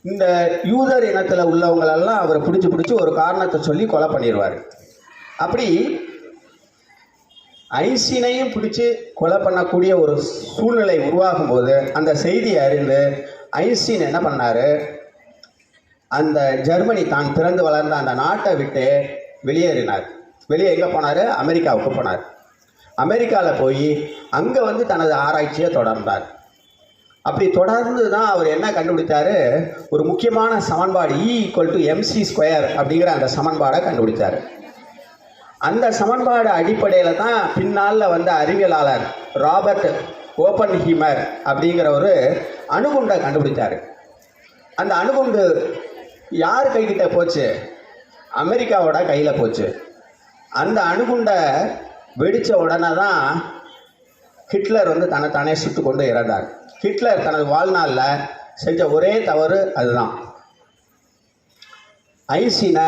இந்த யூதர் இனத்தில் உள்ளவங்களெல்லாம் அவர் பிடிச்சி ஒரு காரணத்தை சொல்லி கொலை பண்ணிடுவார். அப்படி ஐன்ஸ்டீனையும் பிடிச்சி கொலை பண்ணக்கூடிய ஒரு சூழ்நிலை உருவாகும் போது அந்த செய்தியை அறிந்து ஐன்ஸ்டீன் என்ன பண்ணார், அந்த ஜெர்மனி தான் பிறந்து வளர்ந்த அந்த நாட்டை விட்டு வெளியேறினார். வெளியே எங்கே போனார்? அமெரிக்காவுக்கு போனார். அமெரிக்காவில் போய் அங்கே வந்து தனது ஆராய்ச்சியை தொடர்ந்தார். அப்படி தொடர்ந்து தான் அவர் என்ன கண்டுபிடித்தார், ஒரு முக்கியமான சமன்பாடு E=mc² அப்படிங்கிற அந்த சமன்பாடை கண்டுபிடித்தார். அந்த சமன்பாடு அடிப்படையில் தான் பின்னால் வந்த அறிவியலாளர் ராபர்ட் ஓப்பன்ஹீமர் அப்படிங்கிற ஒரு அணுகுண்டை கண்டுபிடித்தார். அந்த அணுகுண்டு யார் கைக்கிட்ட போச்சு? அமெரிக்காவோட கையில் போச்சு. அந்த அணுகுண்டை வெடித்த உடனே தான் ஹிட்லர் வந்து தன்னைத்தானே சுட்டு கொண்டு இறந்தார். ஹிட்லர் தனது வாழ்நாளில் செஞ்ச ஒரே தவறு அதுதான். ஐன்ஸ்டீனை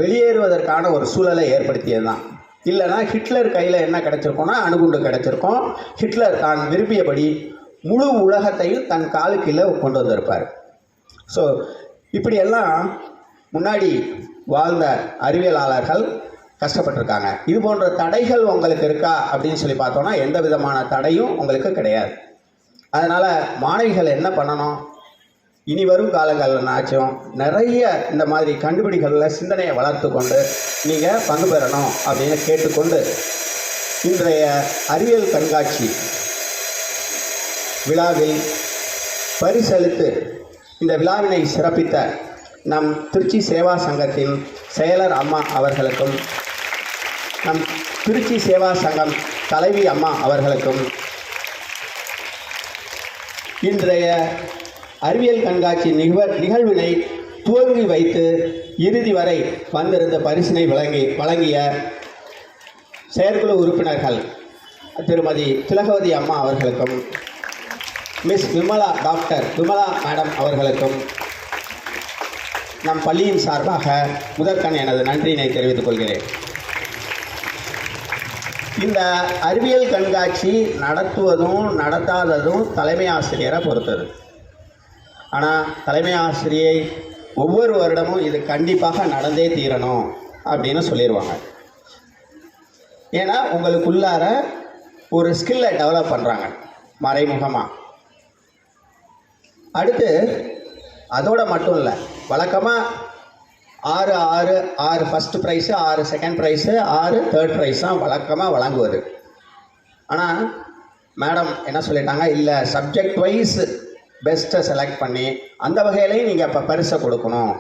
வெளியேறுவதற்கான ஒரு சூழலை ஏற்படுத்தியது தான். இல்லைனா ஹிட்லர் கையில் என்ன கிடச்சிருக்கோன்னா அணுகுண்டு கிடச்சிருக்கோம். ஹிட்லர் தான் விரும்பியபடி முழு உலகத்தையும் தன் காலுக்கீழே கொண்டு வந்திருப்பார். ஸோ இப்படியெல்லாம் முன்னாடி வாழ்ந்த அறிவியலாளர்கள் கஷ்டப்பட்டிருக்காங்க. இது போன்ற தடைகள் உங்களுக்கு இருக்கா அப்படின்னு சொல்லி பார்த்தோன்னா எந்த விதமான தடையும் உங்களுக்கு கிடையாது. அதனால் மாணவிகள் என்ன பண்ணணும், இனி வரும் காலங்கள்னாச்சும் நிறைய இந்த மாதிரி கண்டுபிடிகளில் சிந்தனையை வளர்த்து கொண்டு நீங்கள் பங்கு பெறணும் அப்படின்னு கேட்டுக்கொண்டு இன்றைய அறிவியல் கண்காட்சி விழாவில் பரிசளித்து இந்த விழாவினை சிறப்பித்த நம் திருச்சி சேவா சங்கத்தின் செயலர் அம்மா அவர்களுக்கும், நம் திருச்சி சேவா சங்கம் தலைவி அம்மா அவர்களுக்கும், இன்றைய அறிவியல் கண்காட்சி நிகழ்வினை துவங்கி வைத்து இறுதி வரை வந்திருந்த பரிசினை வழங்கிய செயற்குழு உறுப்பினர்கள் திருமதி திலகவதி அம்மா அவர்களுக்கும், மிஸ் டாக்டர் விமலா மேடம் அவர்களுக்கும் நம் பள்ளியின் சார்பாக முதற்கண் எனது நன்றியினை தெரிவித்துக் கொள்கிறேன். இந்த அறிவியல் கண்காட்சி நடத்துவதும் நடத்தாததும் தலைமை ஆசிரியரை பொறுத்தது. ஆனால் தலைமை ஆசிரியை ஒவ்வொரு வருடமும் இது கண்டிப்பாக நடந்தே தீரணும் அப்படின்னு சொல்லிடுவாங்க. ஏன்னா உங்களுக்குள்ளார ஒரு ஸ்கில்லை டெவலப் பண்ணுறாங்க மறைமுகமாக. அடுத்து அதோட மட்டும் இல்லை, வழக்கமாக 6 first prize, 6 second prize, 6 third prize தான் வழக்கமாக வழங்குவது. ஆனால் மேடம் என்ன சொல்லிட்டாங்க, இல்லை சப்ஜெக்ட் வைஸ் பெஸ்ட்டை செலக்ட் பண்ணி அந்த வகையிலையும் நீங்கள் இப்போ பரிசை கொடுக்கணும்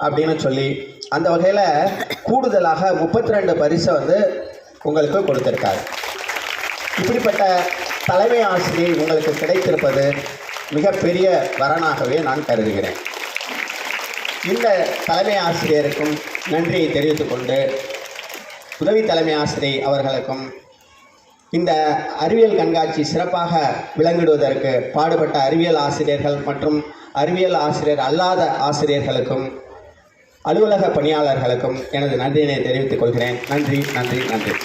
அப்படின்னு சொல்லி அந்த வகையில் கூடுதலாக 32 பரிசை வந்து உங்களுக்கு கொடுத்துருக்காரு. இப்படிப்பட்ட தலைமை ஆசிரியை உங்களுக்கு கிடைத்திருப்பது மிகப்பெரிய வரனாகவே நான் கருதுகிறேன். இந்த தலைமை ஆசிரியருக்கும் நன்றியை தெரிவித்துக் கொண்டு உதவி தலைமை ஆசிரியை அவர்களுக்கும் இந்த அறிவியல் கண்காட்சி சிறப்பாக விளங்கிடுவதற்கு பாடுபட்ட அறிவியல் ஆசிரியர்கள் மற்றும் அறிவியல் ஆசிரியர் அல்லாத ஆசிரியர்களுக்கும் அலுவலக பணியாளர்களுக்கும் எனது நன்றியினை தெரிவித்துக் கொள்கிறேன். நன்றி நன்றி நன்றி.